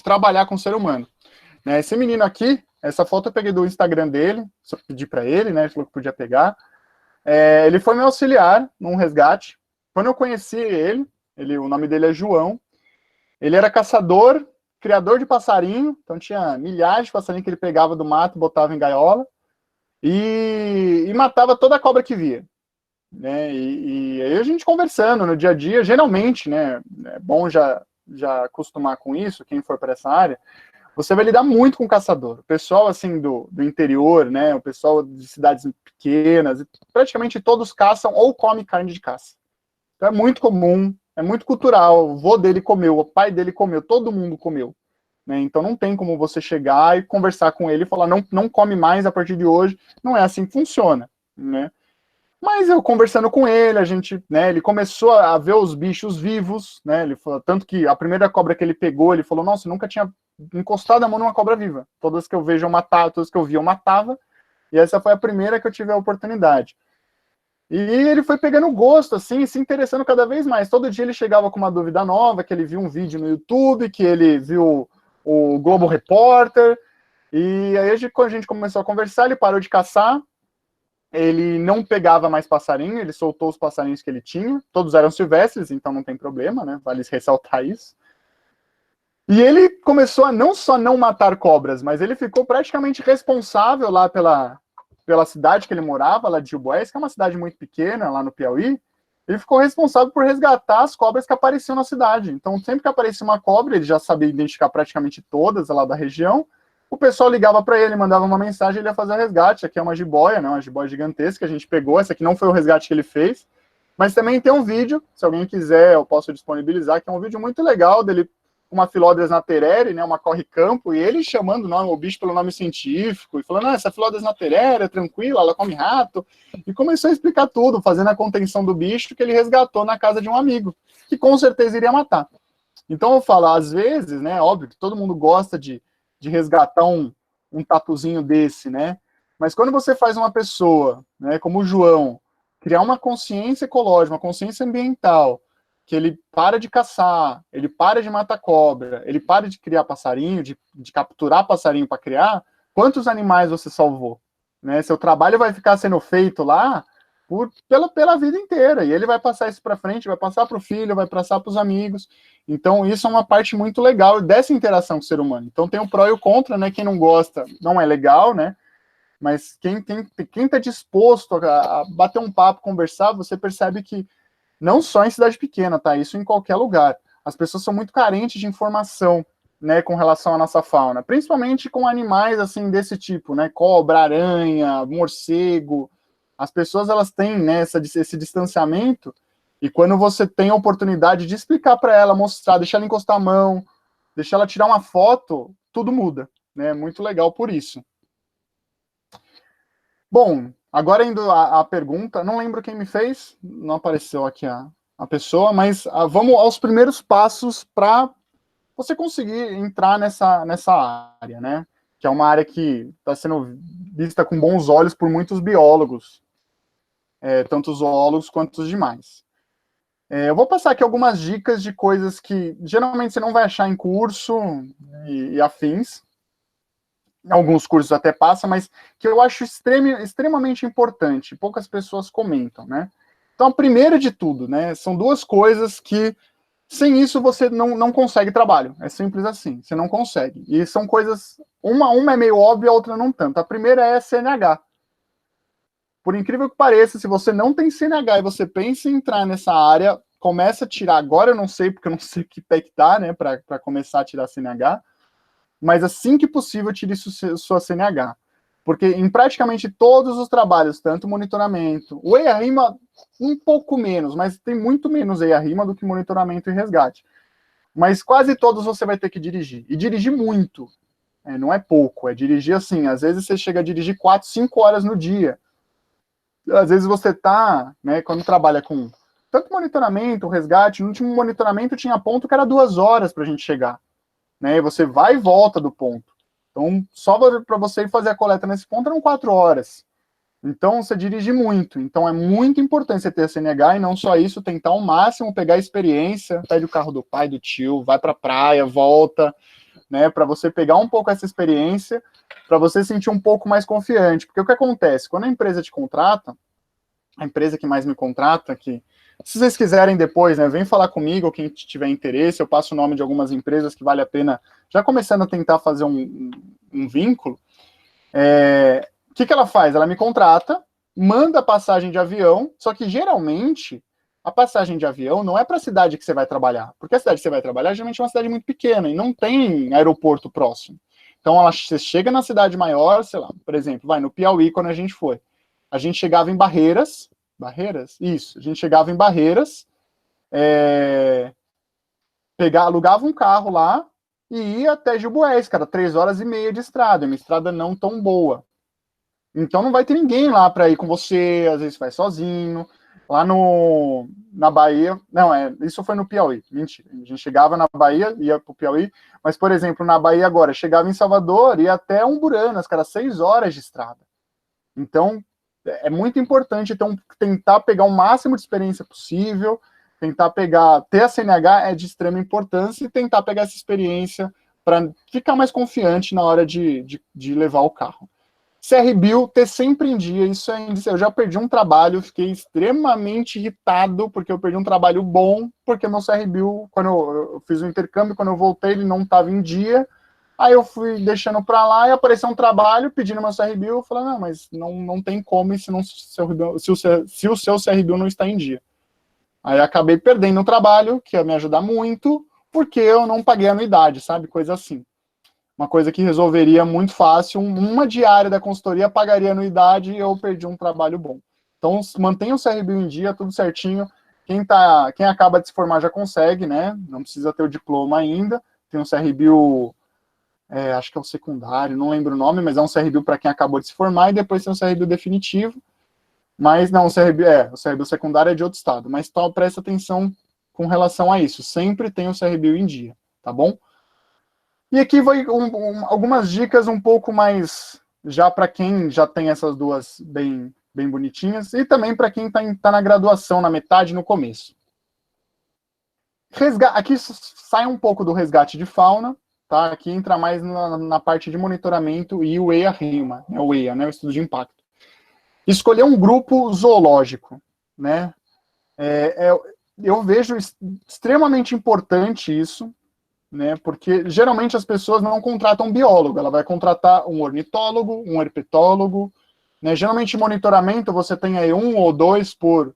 trabalhar com o ser humano. Né? Esse menino aqui, essa foto eu peguei do Instagram dele, só pedi para ele, né? Ele falou que podia pegar. Ele foi meu auxiliar num resgate. Quando eu conheci ele, o nome dele é João. Ele era caçador, criador de passarinho, então tinha milhares de passarinhos que ele pegava do mato, botava em gaiola e matava toda a cobra que via. Né? E aí a gente conversando no dia a dia, geralmente, né? É bom já acostumar com isso, quem for para essa área, você vai lidar muito com caçador. O pessoal, assim, do interior, né, o pessoal de cidades pequenas, praticamente todos caçam ou comem carne de caça. Então é muito comum, é muito cultural, o vô dele comeu, o pai dele comeu, todo mundo comeu. Né? Então não tem como você chegar e conversar com ele e falar, não come mais a partir de hoje, não é assim que funciona, né? Mas eu conversando com ele, a gente, né, ele começou a ver os bichos vivos, né, ele falou, tanto que a primeira cobra que ele pegou, ele falou, nossa, eu nunca tinha encostado a mão numa cobra viva. Todas que eu vejo eu matava, todas que eu via eu matava, e essa foi a primeira que eu tive a oportunidade. E ele foi pegando gosto, assim, se interessando cada vez mais. Todo dia ele chegava com uma dúvida nova, que ele viu um vídeo no YouTube, que ele viu o Globo Repórter, e aí quando a gente começou a conversar, ele parou de caçar, ele não pegava mais passarinho, ele soltou os passarinhos que ele tinha, todos eram silvestres, então não tem problema, né? Vale ressaltar isso. E ele começou a não só não matar cobras, mas ele ficou praticamente responsável lá pela cidade que ele morava, lá de Juboés, que é uma cidade muito pequena, lá no Piauí. Ele ficou responsável por resgatar as cobras que apareciam na cidade. Então, sempre que aparecia uma cobra, ele já sabia identificar praticamente todas lá da região. O pessoal ligava para ele, mandava uma mensagem, ele ia fazer o resgate. Aqui é uma jiboia, né? Uma jiboia gigantesca, a gente pegou. Essa aqui não foi o resgate que ele fez. Mas também tem um vídeo, se alguém quiser, eu posso disponibilizar, que é um vídeo muito legal dele, uma Phyllodes naterere, né, uma corre-campo, e ele chamando o bicho pelo nome científico, e falando, essa Phyllodes naterere é tranquila, ela come rato, e começou a explicar tudo, fazendo a contenção do bicho que ele resgatou na casa de um amigo, que com certeza iria matar. Então eu falo, às vezes, né, óbvio que todo mundo gosta de resgatar um tatuzinho desse, né, mas quando você faz uma pessoa, né, como o João, criar uma consciência ecológica, uma consciência ambiental, que ele para de caçar, ele para de matar cobra, ele para de criar passarinho, de capturar passarinho para criar, quantos animais você salvou? Né? Seu trabalho vai ficar sendo feito lá pela vida inteira, e ele vai passar isso para frente, vai passar para o filho, vai passar para os amigos. Então, isso é uma parte muito legal dessa interação com o ser humano. Então, tem o pró e o contra, né? Quem não gosta não é legal, né? Mas quem está disposto a bater um papo, conversar, você percebe que não só em cidade pequena, tá? Isso em qualquer lugar. As pessoas são muito carentes de informação, né, com relação à nossa fauna, principalmente com animais assim desse tipo, né? Cobra, aranha, morcego. As pessoas elas têm, né, esse distanciamento, e quando você tem a oportunidade de explicar para ela, mostrar, deixar ela encostar a mão, deixar ela tirar uma foto, tudo muda, né? Muito legal por isso. Bom, agora indo à pergunta, não lembro quem me fez, não apareceu aqui a pessoa, mas vamos aos primeiros passos para você conseguir entrar nessa área, né? Que é uma área que está sendo vista com bons olhos por muitos biólogos, tanto os zoólogos quanto os demais. Eu vou passar aqui algumas dicas de coisas que geralmente você não vai achar em curso e afins. Alguns cursos até passa, mas que eu acho extremamente importante, poucas pessoas comentam, né? Então, a primeira de tudo, né, são duas coisas que, sem isso, você não consegue trabalho. É simples assim, você não consegue. E são coisas, uma é meio óbvia, a outra não tanto. A primeira é CNH. Por incrível que pareça, se você não tem CNH e você pensa em entrar nessa área, começa a tirar, agora eu não sei, porque eu não sei que pé que tá, né, para começar a tirar CNH, mas assim que possível, tire sua CNH. Porque em praticamente todos os trabalhos, tanto monitoramento, o EIA-RIMA um pouco menos, mas tem muito menos EIA-RIMA do que monitoramento e resgate. Mas quase todos você vai ter que dirigir. E dirigir muito. Não é pouco, é dirigir assim. Às vezes você chega a dirigir 4, 5 horas no dia. Às vezes você tá, né, quando trabalha com tanto monitoramento, resgate, no último monitoramento tinha ponto que era 2 horas para a gente chegar. Né, e você vai e volta do ponto. Então, só para você ir fazer a coleta nesse ponto eram 4 horas. Então, você dirige muito. Então, é muito importante você ter a CNH, e não só isso, tentar ao máximo pegar a experiência, pede o carro do pai, do tio, vai para a praia, volta, né, para você pegar um pouco essa experiência, para você sentir um pouco mais confiante. Porque o que acontece? Quando a empresa te contrata, a empresa que mais me contrata, que se vocês quiserem depois, né, vem falar comigo, ou quem tiver interesse, eu passo o nome de algumas empresas que vale a pena, já começando a tentar fazer um vínculo. O que ela faz? Ela me contrata, manda a passagem de avião, só que geralmente a passagem de avião não é para a cidade que você vai trabalhar, porque a cidade que você vai trabalhar geralmente é uma cidade muito pequena e não tem aeroporto próximo. Então você chega na cidade maior, sei lá, por exemplo, vai no Piauí, quando a gente foi. A gente chegava em Barreiras, Isso, a gente chegava em Barreiras, alugava um carro lá e ia até Juboés, cara, 3 horas e meia de estrada, uma estrada não tão boa. Então não vai ter ninguém lá para ir com você, às vezes vai sozinho. Lá na Bahia, não, isso foi no Piauí, mentira. A gente chegava na Bahia, ia pro Piauí, mas, por exemplo, na Bahia agora, chegava em Salvador, ia até Umburanas, cara, 6 horas de estrada. Então, é muito importante, então, tentar pegar o máximo de experiência possível, ter a CNH é de extrema importância, e tentar pegar essa experiência para ficar mais confiante na hora de levar o carro. CRBio ter sempre em dia, isso é índice. Eu já perdi um trabalho, fiquei extremamente irritado, porque eu perdi um trabalho bom, porque meu CRBio, quando eu fiz o intercâmbio, quando eu voltei, ele não estava em dia, aí eu fui deixando para lá e apareceu um trabalho pedindo meu CRBio, eu falei, não, mas não tem como se o seu CRBio não está em dia. Aí eu acabei perdendo um trabalho, que ia me ajudar muito, porque eu não paguei anuidade, sabe? Coisa assim. Uma coisa que resolveria muito fácil, uma diária da consultoria pagaria anuidade e eu perdi um trabalho bom. Então, mantenha o CRBio em dia, tudo certinho. Quem acaba de se formar já consegue, né? Não precisa ter o diploma ainda. Tem um CRBio, acho que é o secundário, não lembro o nome, mas é um CRBio para quem acabou de se formar e depois tem um CRBio definitivo. Mas não, o CRBio secundário é de outro estado. Mas presta atenção com relação a isso. Sempre tem o CRBio em dia, tá bom? E aqui vai algumas dicas um pouco mais, já para quem já tem essas duas bem bonitinhas, e também para quem está na graduação, na metade, no começo. Aqui sai um pouco do resgate de fauna, tá? Aqui entra mais na parte de monitoramento e o EIA-RIMA, o EIA, né? O estudo de impacto. Escolher um grupo zoológico, né? Eu vejo extremamente importante isso, né? Porque geralmente as pessoas não contratam um biólogo, ela vai contratar um ornitólogo, um herpetólogo, né? Geralmente em monitoramento você tem aí 1 ou 2 por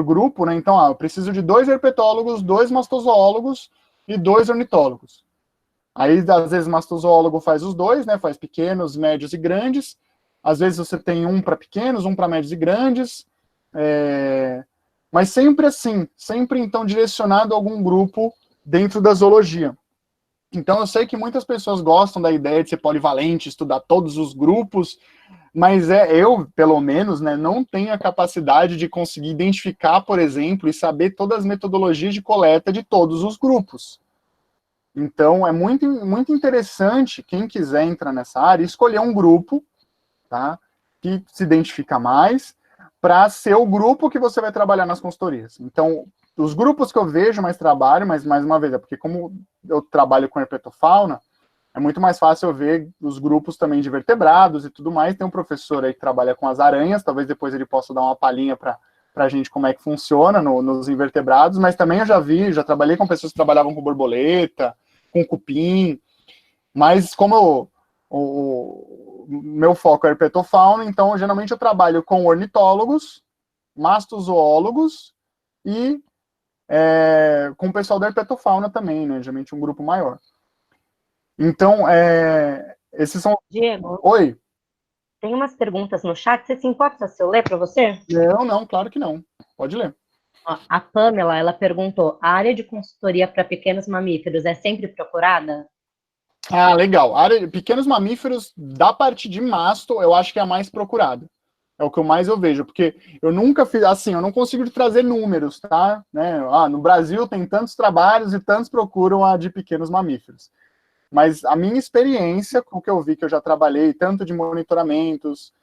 grupo, né? Então, eu preciso de 2 herpetólogos, 2 mastozoólogos e 2 ornitólogos. Aí, às vezes, o mastozoólogo faz os 2, né? Faz pequenos, médios e grandes. Às vezes você tem um para pequenos, um para médios e grandes. Mas sempre assim, sempre então direcionado a algum grupo dentro da zoologia. Então eu sei que muitas pessoas gostam da ideia de ser polivalente, estudar todos os grupos, mas eu, pelo menos, né, não tenho a capacidade de conseguir identificar, por exemplo, e saber todas as metodologias de coleta de todos os grupos. Então é muito, muito interessante, quem quiser entrar nessa área, escolher um grupo, tá, que se identifica mais, para ser o grupo que você vai trabalhar nas consultorias. Então, os grupos que eu vejo mais trabalho, mas mais uma vez, porque como eu trabalho com herpetofauna, é muito mais fácil eu ver os grupos também de vertebrados e tudo mais. Tem um professor aí que trabalha com as aranhas, talvez depois ele possa dar uma palhinha para a gente como é que funciona nos invertebrados, mas também eu já trabalhei com pessoas que trabalhavam com borboleta, com cupim, mas como o meu foco é herpetofauna, então geralmente eu trabalho com ornitólogos, mastozoólogos e com o pessoal da herpetofauna também, né? Geralmente um grupo maior. Então, esses são... Diego? Oi? Tem umas perguntas no chat, você se importa se eu ler para você? Não, claro que não. Pode ler. A Pamela, ela perguntou, a área de consultoria para pequenos mamíferos é sempre procurada? Ah, legal. A área de pequenos mamíferos, da parte de masto, eu acho que é a mais procurada. É o que eu mais vejo, porque eu nunca fiz, assim, eu não consigo trazer números, tá? Né? No Brasil tem tantos trabalhos e tantos procuram a de pequenos mamíferos. Mas a minha experiência, com o que eu vi que eu já trabalhei, tanto de monitoramentos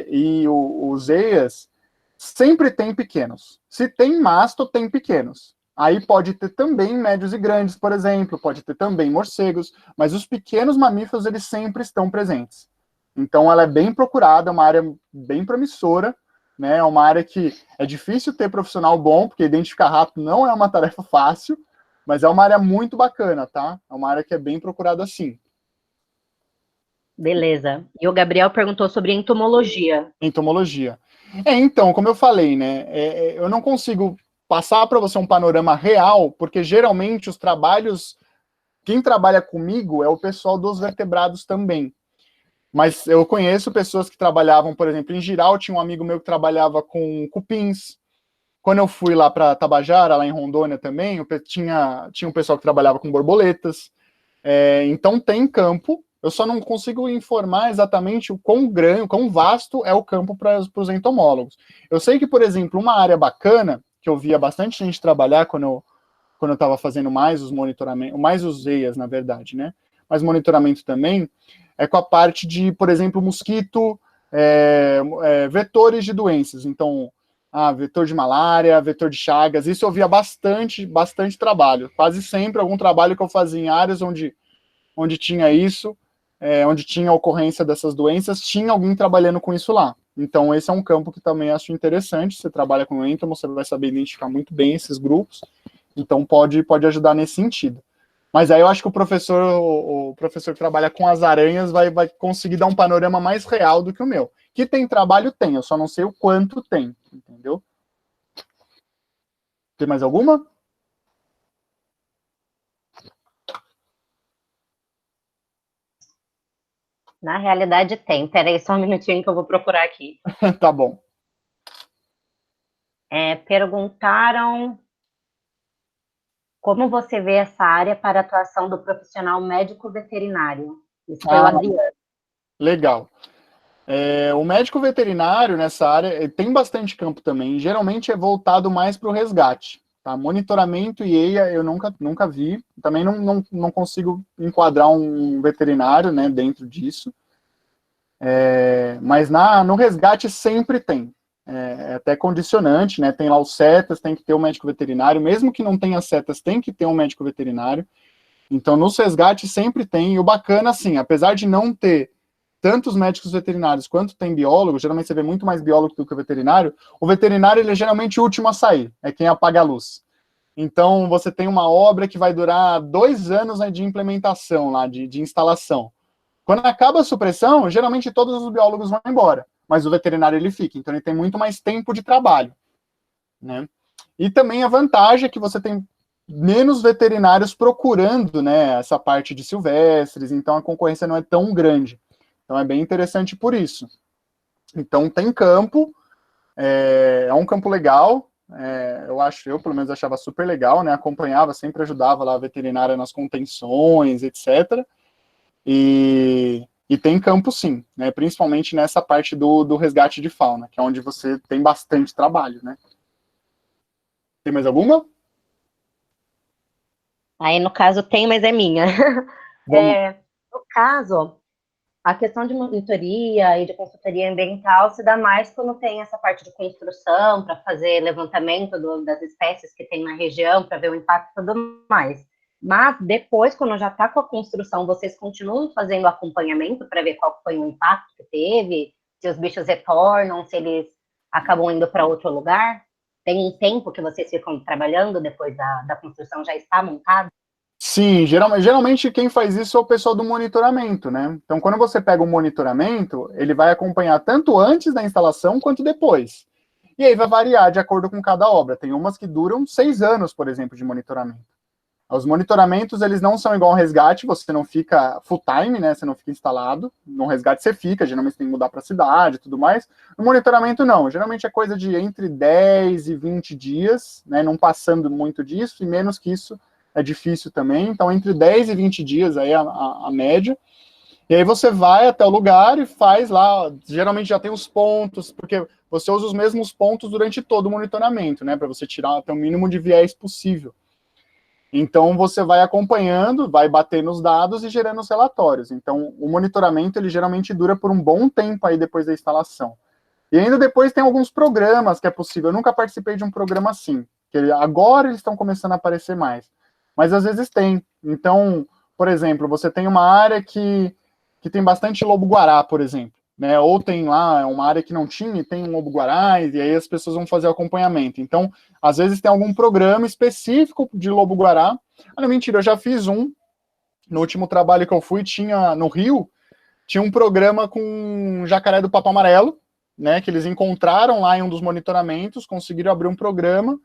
e os EIAs, sempre tem pequenos. Se tem masto, tem pequenos. Aí pode ter também médios e grandes, por exemplo, pode ter também morcegos, mas os pequenos mamíferos, eles sempre estão presentes. Então, ela é bem procurada, é uma área bem promissora, né? É uma área que é difícil ter profissional bom, porque identificar rato não é uma tarefa fácil, mas é uma área muito bacana, tá? É uma área que é bem procurada, sim. Beleza. E o Gabriel perguntou sobre entomologia. Entomologia. Então, como eu falei, né? Eu não consigo passar para você um panorama real, porque geralmente os trabalhos... Quem trabalha comigo é o pessoal dos vertebrados também. Mas eu conheço pessoas que trabalhavam, por exemplo, em Giral, tinha um amigo meu que trabalhava com cupins. Quando eu fui lá para Tabajara, lá em Rondônia também, tinha um pessoal que trabalhava com borboletas. Então tem campo, eu só não consigo informar exatamente o quão grande, o quão vasto é o campo para os entomólogos. Eu sei que, por exemplo, uma área bacana, que eu via bastante gente trabalhar quando eu estava fazendo mais os monitoramentos, mais os EIAs, na verdade, né? Mas monitoramento também, é com a parte de, por exemplo, mosquito, vetores de doenças. Então, vetor de malária, vetor de chagas, isso eu via bastante trabalho. Quase sempre algum trabalho que eu fazia em áreas onde tinha isso, onde tinha ocorrência dessas doenças, tinha alguém trabalhando com isso lá. Então, esse é um campo que também acho interessante. Você trabalha com o êntomo, você vai saber identificar muito bem esses grupos. Então, pode ajudar nesse sentido. Mas aí eu acho que o professor que trabalha com as aranhas vai conseguir dar um panorama mais real do que o meu. Que tem trabalho, tem. Eu só não sei o quanto tem, entendeu? Tem mais alguma? Na realidade tem. Peraí só um minutinho que eu vou procurar aqui. Tá bom. Perguntaram como você vê essa área para a atuação do profissional médico veterinário. Isso foi o Adriano. Legal. O médico veterinário nessa área tem bastante campo também. Geralmente é voltado mais para o resgate. Tá? Monitoramento e EIA eu nunca vi. Também não consigo enquadrar um veterinário, né, dentro disso. Mas no resgate sempre tem. É até condicionante, né? Tem lá os setas, tem que ter um médico veterinário. Mesmo que não tenha setas, tem que ter um médico veterinário. Então, nos resgates sempre tem. E o bacana, assim, apesar de não ter tantos médicos veterinários quanto tem biólogo, geralmente você vê muito mais biólogo do que o veterinário ele é geralmente o último a sair, é quem apaga a luz. Então, você tem uma obra que vai durar 2 anos, né, de implementação lá, de instalação. Quando acaba a supressão, geralmente todos os biólogos vão embora, mas o veterinário ele fica, então ele tem muito mais tempo de trabalho, né? E também a vantagem é que você tem menos veterinários procurando, né, essa parte de silvestres, então a concorrência não é tão grande. Então é bem interessante por isso. Então tem campo, é um campo legal, eu pelo menos achava super legal, né, acompanhava, sempre ajudava lá a veterinária nas contenções, etc. E tem campo sim, né, principalmente nessa parte do resgate de fauna, que é onde você tem bastante trabalho, né. Tem mais alguma? Aí, no caso, tem, mas é minha. No caso, a questão de monitoria e de consultoria ambiental se dá mais quando tem essa parte de construção, para fazer levantamento das espécies que tem na região, para ver o impacto e tudo mais. Mas depois, quando já está com a construção, vocês continuam fazendo acompanhamento para ver qual foi o impacto que teve, se os bichos retornam, se eles acabam indo para outro lugar? Tem um tempo que vocês ficam trabalhando depois da construção já está montada? Sim, geralmente quem faz isso é o pessoal do monitoramento, né? Então, quando você pega o monitoramento, ele vai acompanhar tanto antes da instalação quanto depois. E aí vai variar de acordo com cada obra. Tem umas que duram 6 anos, por exemplo, de monitoramento. Os monitoramentos, eles não são igual ao resgate, você não fica full time, né? Você não fica instalado. No resgate você fica, geralmente você tem que mudar para a cidade e tudo mais. No monitoramento, não. Geralmente é coisa de entre 10 e 20 dias, né? Não passando muito disso, e menos que isso é difícil também. Então, entre 10 e 20 dias aí a média. E aí você vai até o lugar e faz lá, geralmente já tem os pontos, porque você usa os mesmos pontos durante todo o monitoramento, né? Para você tirar até o mínimo de viés possível. Então, você vai acompanhando, vai batendo os dados e gerando os relatórios. Então, o monitoramento, ele geralmente dura por um bom tempo aí depois da instalação. E ainda depois tem alguns programas que é possível. Eu nunca participei de um programa assim, que agora eles estão começando a aparecer mais. Mas às vezes tem. Então, por exemplo, você tem uma área que tem bastante lobo-guará, por exemplo. Né? Ou tem lá uma área que não tinha e tem um lobo-guará, e aí as pessoas vão fazer o acompanhamento. Então, às vezes tem algum programa específico de lobo-guará. Ah, não, mentira, eu já fiz um. No último trabalho que eu fui, no Rio, tinha um programa com jacaré do papo amarelo, né, que eles encontraram lá em um dos monitoramentos, conseguiram abrir um programa,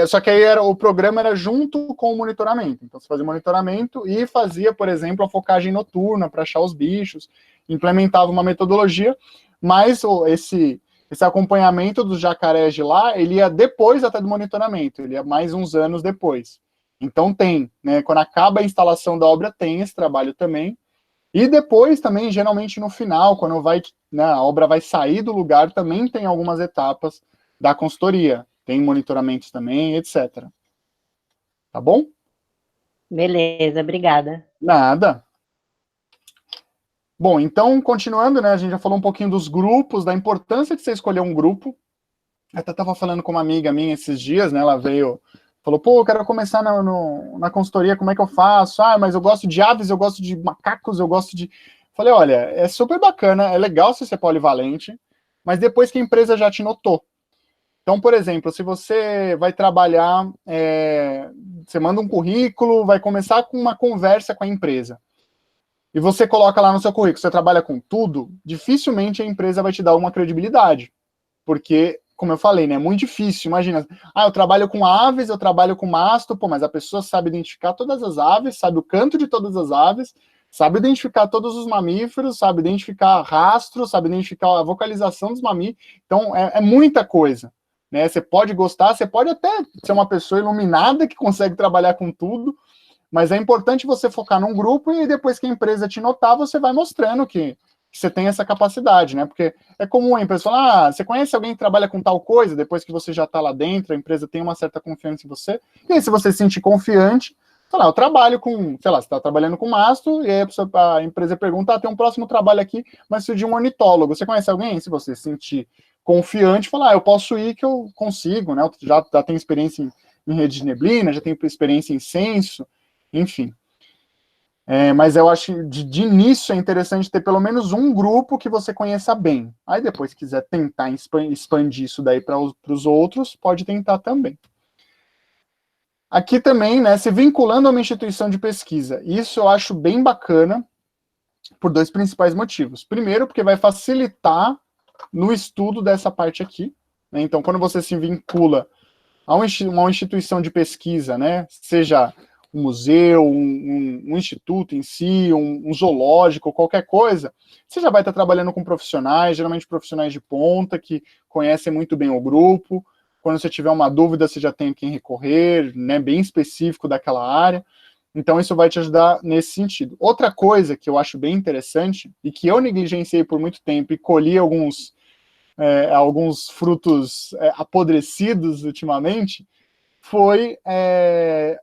só que aí o programa era junto com o monitoramento. Então, você fazia o monitoramento e fazia, por exemplo, a focagem noturna para achar os bichos, implementava uma metodologia, mas esse acompanhamento dos jacarés de lá, ele ia depois até do monitoramento, ele ia mais uns anos depois. Então tem, né, quando acaba a instalação da obra, tem esse trabalho também. E depois também, geralmente no final, quando a obra vai sair do lugar, também tem algumas etapas da consultoria. Tem monitoramentos também, etc. Tá bom? Beleza, obrigada. Nada. Bom, então, continuando, né, a gente já falou um pouquinho dos grupos, da importância de você escolher um grupo. Eu até estava falando com uma amiga minha esses dias, né, ela veio Falou, pô, eu quero começar na consultoria, como é que eu faço? Ah, mas eu gosto de aves, eu gosto de macacos, eu gosto de... Falei, olha, é super bacana, é legal você ser polivalente, mas depois que a empresa já te notou. Então, por exemplo, se você vai trabalhar, você manda um currículo, vai começar com uma conversa com a empresa, e você coloca lá no seu currículo, você trabalha com tudo, dificilmente a empresa vai te dar uma credibilidade, porque, como eu falei, né, é muito difícil, imagina, eu trabalho com aves, eu trabalho com masto, pô, mas a pessoa sabe identificar todas as aves, sabe o canto de todas as aves, sabe identificar todos os mamíferos, sabe identificar rastro, sabe identificar a vocalização dos mamíferos, então é muita coisa, né, você pode gostar, você pode até ser uma pessoa iluminada que consegue trabalhar com tudo, mas é importante você focar num grupo e depois que a empresa te notar, você vai mostrando que você tem essa capacidade, né? Porque é comum a empresa falar, você conhece alguém que trabalha com tal coisa? Depois que você já está lá dentro, a empresa tem uma certa confiança em você. E aí, se você se sentir confiante, sei lá, eu trabalho com, sei lá, você está trabalhando com mastro, e aí a empresa pergunta, tem um próximo trabalho aqui, mas se de um ornitólogo, você conhece alguém? Se você se sentir confiante, falar, eu posso ir que eu consigo, né? Eu já tenho experiência em rede de neblina, já tenho experiência em censo, enfim. Mas eu acho de início é interessante ter pelo menos um grupo que você conheça bem. Aí depois, se quiser tentar expandir isso daí para os outros, pode tentar também. Aqui também, né, se vinculando a uma instituição de pesquisa. Isso eu acho bem bacana por dois principais motivos. Primeiro, porque vai facilitar no estudo dessa parte aqui, né? Então, quando você se vincula a uma instituição de pesquisa, né, seja um museu, um instituto em si, um zoológico, qualquer coisa, você já vai estar trabalhando com profissionais, geralmente profissionais de ponta, que conhecem muito bem o grupo. Quando você tiver uma dúvida, você já tem a quem recorrer, né, bem específico daquela área. Então, isso vai te ajudar nesse sentido. Outra coisa que eu acho bem interessante, e que eu negligenciei por muito tempo e colhi alguns frutos apodrecidos ultimamente, foi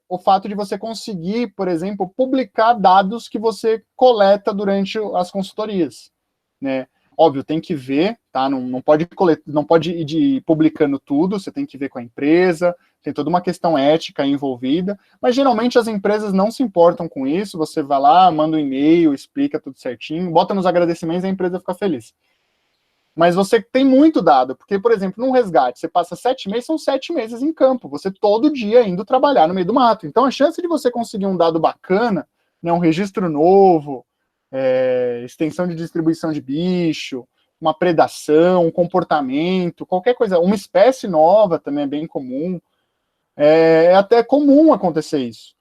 o fato de você conseguir, por exemplo, publicar dados que você coleta durante as consultorias, né? Óbvio, tem que ver, tá? Não pode ir publicando tudo, você tem que ver com a empresa, tem toda uma questão ética envolvida, mas geralmente as empresas não se importam com isso, você vai lá, manda um e-mail, explica tudo certinho, bota nos agradecimentos e a empresa fica feliz. Mas você tem muito dado, porque, por exemplo, num resgate, você passa 7 meses, são 7 meses em campo, você todo dia indo trabalhar no meio do mato. Então, a chance de você conseguir um dado bacana, né, um registro novo, extensão de distribuição de bicho, uma predação, um comportamento, qualquer coisa, uma espécie nova também é bem comum, é até comum acontecer isso.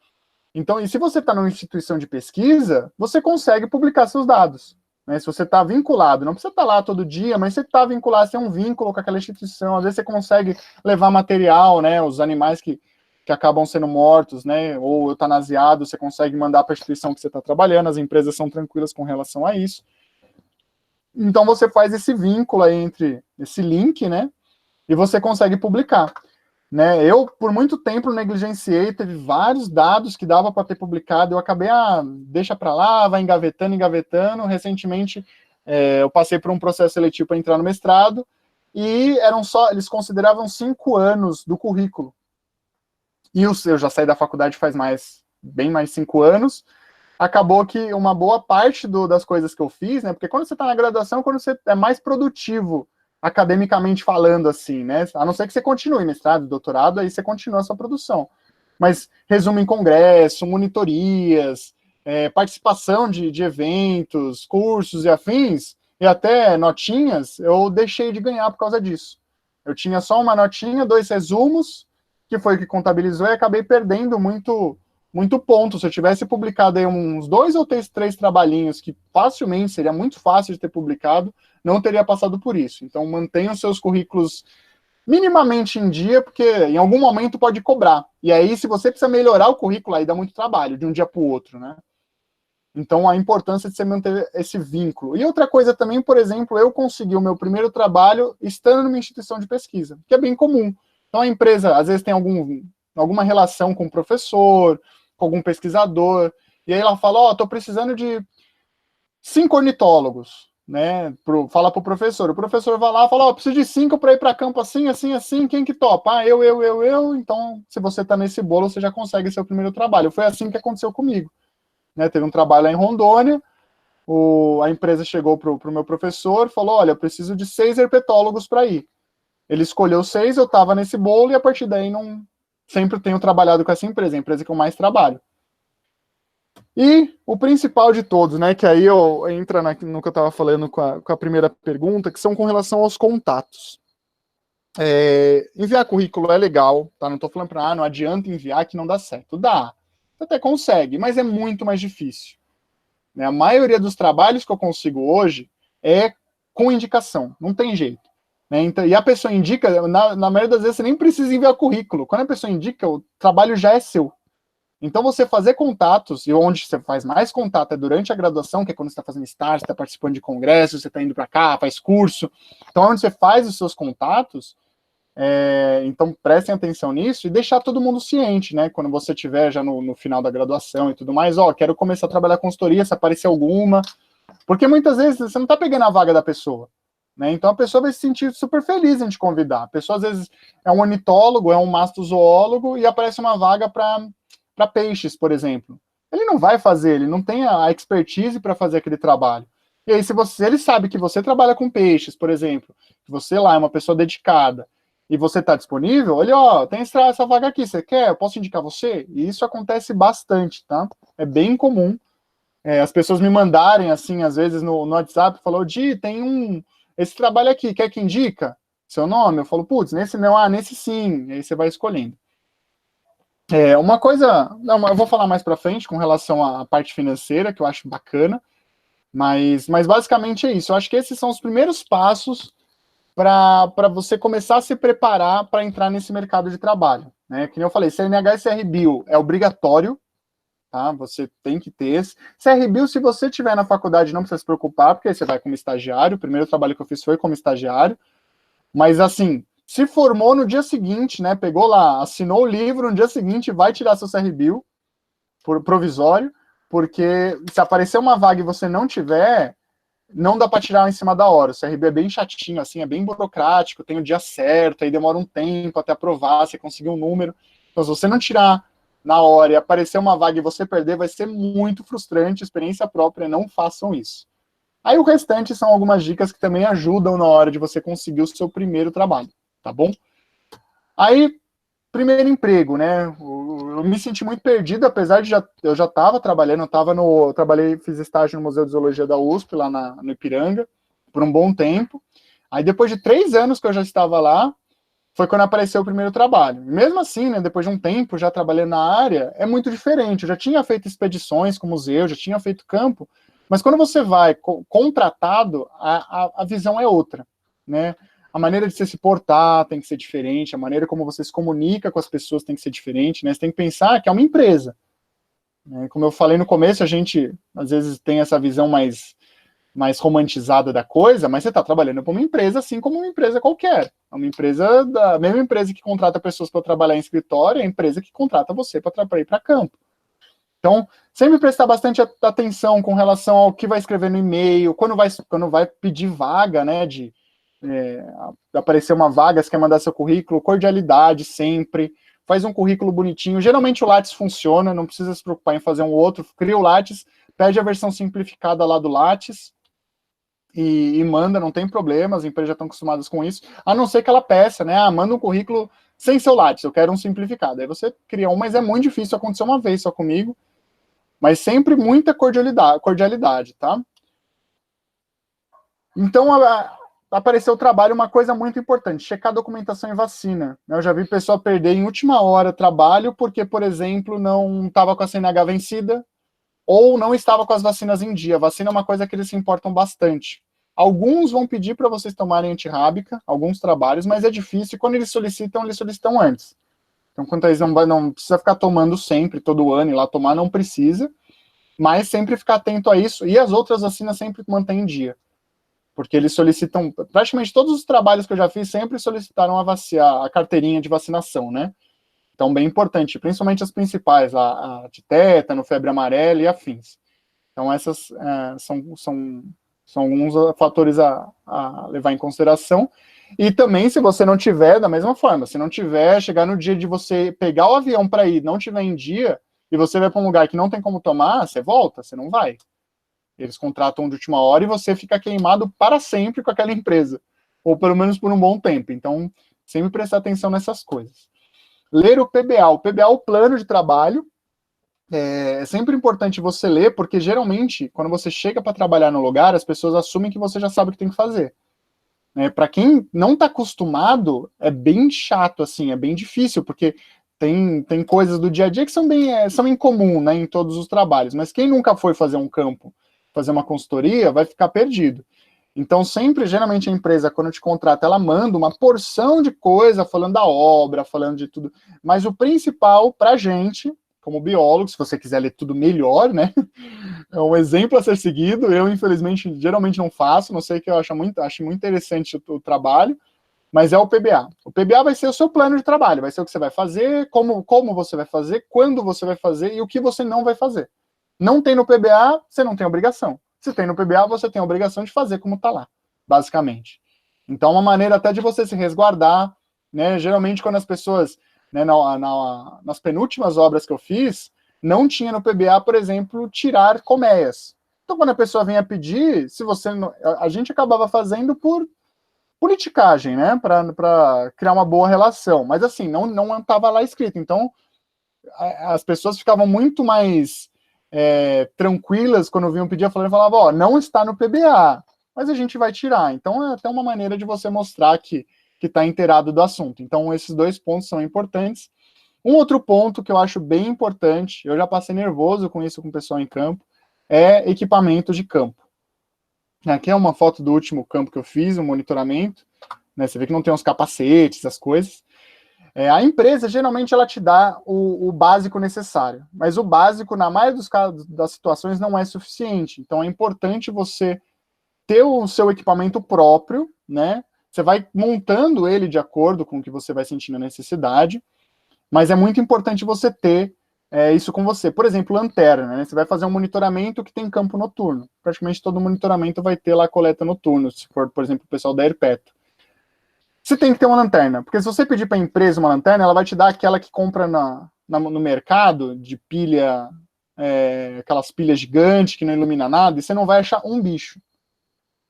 Então, e se você está numa instituição de pesquisa, você consegue publicar seus dados. Né, se você está vinculado, não precisa estar lá todo dia, mas você está vinculado, você tem um vínculo com aquela instituição, às vezes você consegue levar material, né, os animais que acabam sendo mortos, né, ou eutanasiados, você consegue mandar para a instituição que você está trabalhando, as empresas são tranquilas com relação a isso. Então você faz esse vínculo aí entre esse link, né, e você consegue publicar. Né, eu, por muito tempo, negligenciei, teve vários dados que dava para ter publicado, eu acabei, deixa para lá, vai engavetando, recentemente eu passei por um processo seletivo para entrar no mestrado, e eles consideravam 5 anos do currículo, e eu já saí da faculdade faz bem mais 5 anos, acabou que uma boa parte das coisas que eu fiz, né, porque quando você está na graduação, quando você é mais produtivo, academicamente falando, assim, né? A não ser que você continue mestrado, doutorado, aí você continua a sua produção. Mas resumo em congresso, monitorias, participação de eventos, cursos e afins, e até notinhas, eu deixei de ganhar por causa disso. Eu tinha só uma notinha, 2 resumos, que foi o que contabilizou, e acabei perdendo muito ponto. Se eu tivesse publicado aí uns 2 ou 3 trabalhinhos, que facilmente seria muito fácil de ter publicado, não teria passado por isso. Então, mantenham os seus currículos minimamente em dia, porque em algum momento pode cobrar. E aí, se você precisa melhorar o currículo, aí dá muito trabalho, de um dia para o outro, né? Então, a importância de você manter esse vínculo. E outra coisa também, por exemplo, eu consegui o meu primeiro trabalho estando numa instituição de pesquisa, que é bem comum. Então, a empresa, às vezes, tem alguma relação com o professor, com algum pesquisador, e aí ela fala, estou precisando de 5 ornitólogos. né, fala para o professor vai lá e fala, preciso de 5 para ir para campo assim, assim, assim, quem que topa? Ah, eu, então, se você está nesse bolo, você já consegue seu primeiro trabalho. Foi assim que aconteceu comigo, né, teve um trabalho lá em Rondônia, a empresa chegou para o meu professor, falou, olha, eu preciso de 6 herpetólogos para ir. Ele escolheu 6, eu estava nesse bolo, e a partir daí sempre tenho trabalhado com essa empresa, a empresa que eu mais trabalho. E o principal de todos, né, que aí entra no que eu estava falando com a primeira pergunta, que são com relação aos contatos. Enviar currículo é legal, tá? Não estou falando para não adianta enviar que não dá certo. Dá, você até consegue, mas é muito mais difícil. Né? A maioria dos trabalhos que eu consigo hoje é com indicação, não tem jeito. Né? Então, e a pessoa indica, na maioria das vezes você nem precisa enviar currículo. Quando a pessoa indica, o trabalho já é seu. Então, você fazer contatos, e onde você faz mais contato é durante a graduação, que é quando você está fazendo estágio, você está participando de congressos, você está indo para cá, faz curso. Então, onde você faz os seus contatos, então prestem atenção nisso e deixar todo mundo ciente, né? Quando você estiver já no final da graduação e tudo mais, quero começar a trabalhar com consultoria, se aparecer alguma. Porque muitas vezes você não está pegando a vaga da pessoa. Né? Então, a pessoa vai se sentir super feliz em te convidar. A pessoa, às vezes, é um ornitólogo, é um mastozoólogo, e aparece uma vaga para peixes, por exemplo. Ele não vai fazer, ele não tem a expertise para fazer aquele trabalho. E aí, se ele sabe que você trabalha com peixes, por exemplo, que você lá é uma pessoa dedicada, e você está disponível, olha, tem essa vaga aqui, você quer? Eu posso indicar você? E isso acontece bastante, tá? É bem comum. As pessoas me mandarem, assim, às vezes no WhatsApp, falou, tem esse trabalho aqui, quer que indica seu nome? Eu falo, putz, nesse não, nesse sim, e aí você vai escolhendo. Uma coisa, eu vou falar mais para frente com relação à parte financeira, que eu acho bacana, mas basicamente é isso. Eu acho que esses são os primeiros passos para você começar a se preparar para entrar nesse mercado de trabalho. Né? Que nem eu falei, CNH e CRBio é obrigatório, tá? Você tem que ter esse. CRBio, se você estiver na faculdade, não precisa se preocupar, porque aí você vai como estagiário. O primeiro trabalho que eu fiz foi como estagiário. Mas, assim, se formou no dia seguinte, né? Pegou lá, assinou o livro, no dia seguinte vai tirar seu CRBio por provisório, porque se aparecer uma vaga e você não tiver, não dá para tirar em cima da hora. O CRB é bem chatinho, assim, é bem burocrático, tem o dia certo, aí demora um tempo até aprovar, você conseguir um número. Então, se você não tirar na hora e aparecer uma vaga e você perder, vai ser muito frustrante, experiência própria, não façam isso. Aí o restante são algumas dicas que também ajudam na hora de você conseguir o seu primeiro trabalho, tá bom? Aí, primeiro emprego, né? Eu me senti muito perdido, apesar de eu já estava trabalhando, fiz estágio no Museu de Zoologia da USP, lá no Ipiranga, por um bom tempo. Aí depois de 3 anos que eu já estava lá, foi quando apareceu o primeiro trabalho. E mesmo assim, né, depois de um tempo já trabalhando na área, é muito diferente. Eu já tinha feito expedições com museu, já tinha feito campo, mas quando você vai contratado, a visão é outra, né? A maneira de você se portar tem que ser diferente, a maneira como você se comunica com as pessoas tem que ser diferente, né? Você tem que pensar que é uma empresa. Né? Como eu falei no começo, a gente às vezes tem essa visão mais romantizada da coisa, mas você está trabalhando para uma empresa assim como uma empresa qualquer. É uma empresa, a mesma empresa que contrata pessoas para trabalhar em escritório, é a empresa que contrata você para ir para campo. Então, sempre prestar bastante atenção com relação ao que vai escrever no e-mail, quando vai pedir vaga, né, de aparecer uma vaga, você quer mandar seu currículo, cordialidade sempre, faz um currículo bonitinho. Geralmente o Lattes funciona, não precisa se preocupar em fazer um outro, cria o Lattes, pede a versão simplificada lá do Lattes, e manda, não tem problema, as empresas já estão acostumadas com isso, a não ser que ela peça, né, manda um currículo sem seu Lattes, eu quero um simplificado. Aí você cria um, mas é muito difícil, acontecer uma vez só comigo, mas sempre muita cordialidade, tá? Então, apareceu o trabalho, uma coisa muito importante, checar documentação e vacina. Eu já vi pessoa perder em última hora trabalho porque, por exemplo, não estava com a CNH vencida ou não estava com as vacinas em dia. Vacina é uma coisa que eles se importam bastante. Alguns vão pedir para vocês tomarem antirrábica, alguns trabalhos, mas é difícil. Quando eles solicitam antes. Então, quanto a isso, não precisa ficar tomando sempre, todo ano, e lá tomar, não precisa, mas sempre ficar atento a isso. E as outras vacinas sempre mantém em dia. Porque eles solicitam, praticamente todos os trabalhos que eu já fiz sempre solicitaram a carteirinha de vacinação, né? Então, bem importante, principalmente as principais, a de tétano, febre amarela e afins. Então, essas são São alguns fatores a levar em consideração. E também, se você não tiver, da mesma forma, se não tiver, chegar no dia de você pegar o avião para ir, não tiver em dia, e você vai para um lugar que não tem como tomar, você volta, você não vai. Eles contratam de última hora e você fica queimado para sempre com aquela empresa, ou pelo menos por um bom tempo. Então, sempre prestar atenção nessas coisas. Ler o PBA. O PBA é o plano de trabalho. É sempre importante você ler, porque geralmente, quando você chega para trabalhar no lugar, as pessoas assumem que você já sabe o que tem que fazer. Para quem não está acostumado, é bem chato, assim, é bem difícil, porque tem coisas do dia a dia que são incomum, né, em todos os trabalhos, mas quem nunca foi fazer um campo, fazer uma consultoria, vai ficar perdido. Então, sempre, geralmente, a empresa, quando te contrata, ela manda uma porção de coisa, falando da obra, falando de tudo, mas o principal, para a gente, como biólogo, se você quiser ler tudo melhor, né, é um exemplo a ser seguido. Eu, infelizmente, geralmente não faço, não sei, que eu acho muito interessante o trabalho, mas é o PBA. O PBA vai ser o seu plano de trabalho, vai ser o que você vai fazer, como você vai fazer, quando você vai fazer e o que você não vai fazer. Não tem no PBA, você não tem obrigação. Se tem no PBA, você tem a obrigação de fazer como está lá, basicamente. Então, uma maneira até de você se resguardar, né? Geralmente, quando as pessoas, né, nas penúltimas obras que eu fiz, não tinha no PBA, por exemplo, tirar colmeias. Então, quando a pessoa vinha pedir, se você não, a gente acabava fazendo por politicagem, né, para criar uma boa relação, mas assim, não estava lá escrito. Então, as pessoas ficavam muito mais tranquilas quando vinham pedir, falavam, ó, não está no PBA, mas a gente vai tirar. Então, é até uma maneira de você mostrar que está inteirado do assunto. Então, esses 2 pontos são importantes. Um outro ponto que eu acho bem importante, eu já passei nervoso com isso com o pessoal em campo, é equipamento de campo. Aqui é uma foto do último campo que eu fiz, um monitoramento, né, você vê que não tem os capacetes, as coisas. A empresa, geralmente, ela te dá o básico necessário, mas o básico, na maioria dos casos, das situações, não é suficiente. Então, é importante você ter o seu equipamento próprio, né? Você vai montando ele de acordo com o que você vai sentindo a necessidade, mas é muito importante você ter isso com você. Por exemplo, lanterna, né? Você vai fazer um monitoramento que tem campo noturno. Praticamente todo monitoramento vai ter lá coleta noturna, se for, por exemplo, o pessoal da Herpeto. Você tem que ter uma lanterna, porque se você pedir para a empresa uma lanterna, ela vai te dar aquela que compra no mercado, de pilha, aquelas pilhas gigantes que não ilumina nada, e você não vai achar um bicho.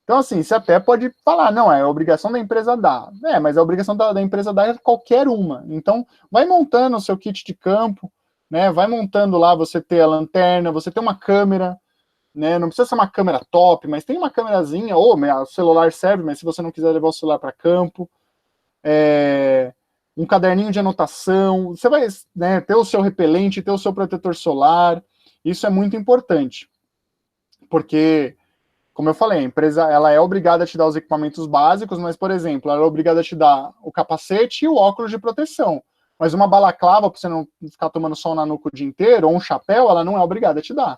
Então, assim, você até pode falar, não, é a obrigação da empresa dar. Mas a obrigação da empresa dar é qualquer uma. Então, vai montando o seu kit de campo, né? Vai montando lá, você ter a lanterna, você ter uma câmera, né? Não precisa ser uma câmera top, mas tem uma câmerazinha, ou o celular serve, mas se você não quiser levar o celular para campo, um caderninho de anotação, você vai, né, ter o seu repelente, ter o seu protetor solar. Isso é muito importante, porque, como eu falei, a empresa, ela é obrigada a te dar os equipamentos básicos, mas, por exemplo, ela é obrigada a te dar o capacete e o óculos de proteção. Mas uma balaclava, para você não ficar tomando sol na nuca o dia inteiro, ou um chapéu, ela não é obrigada a te dar.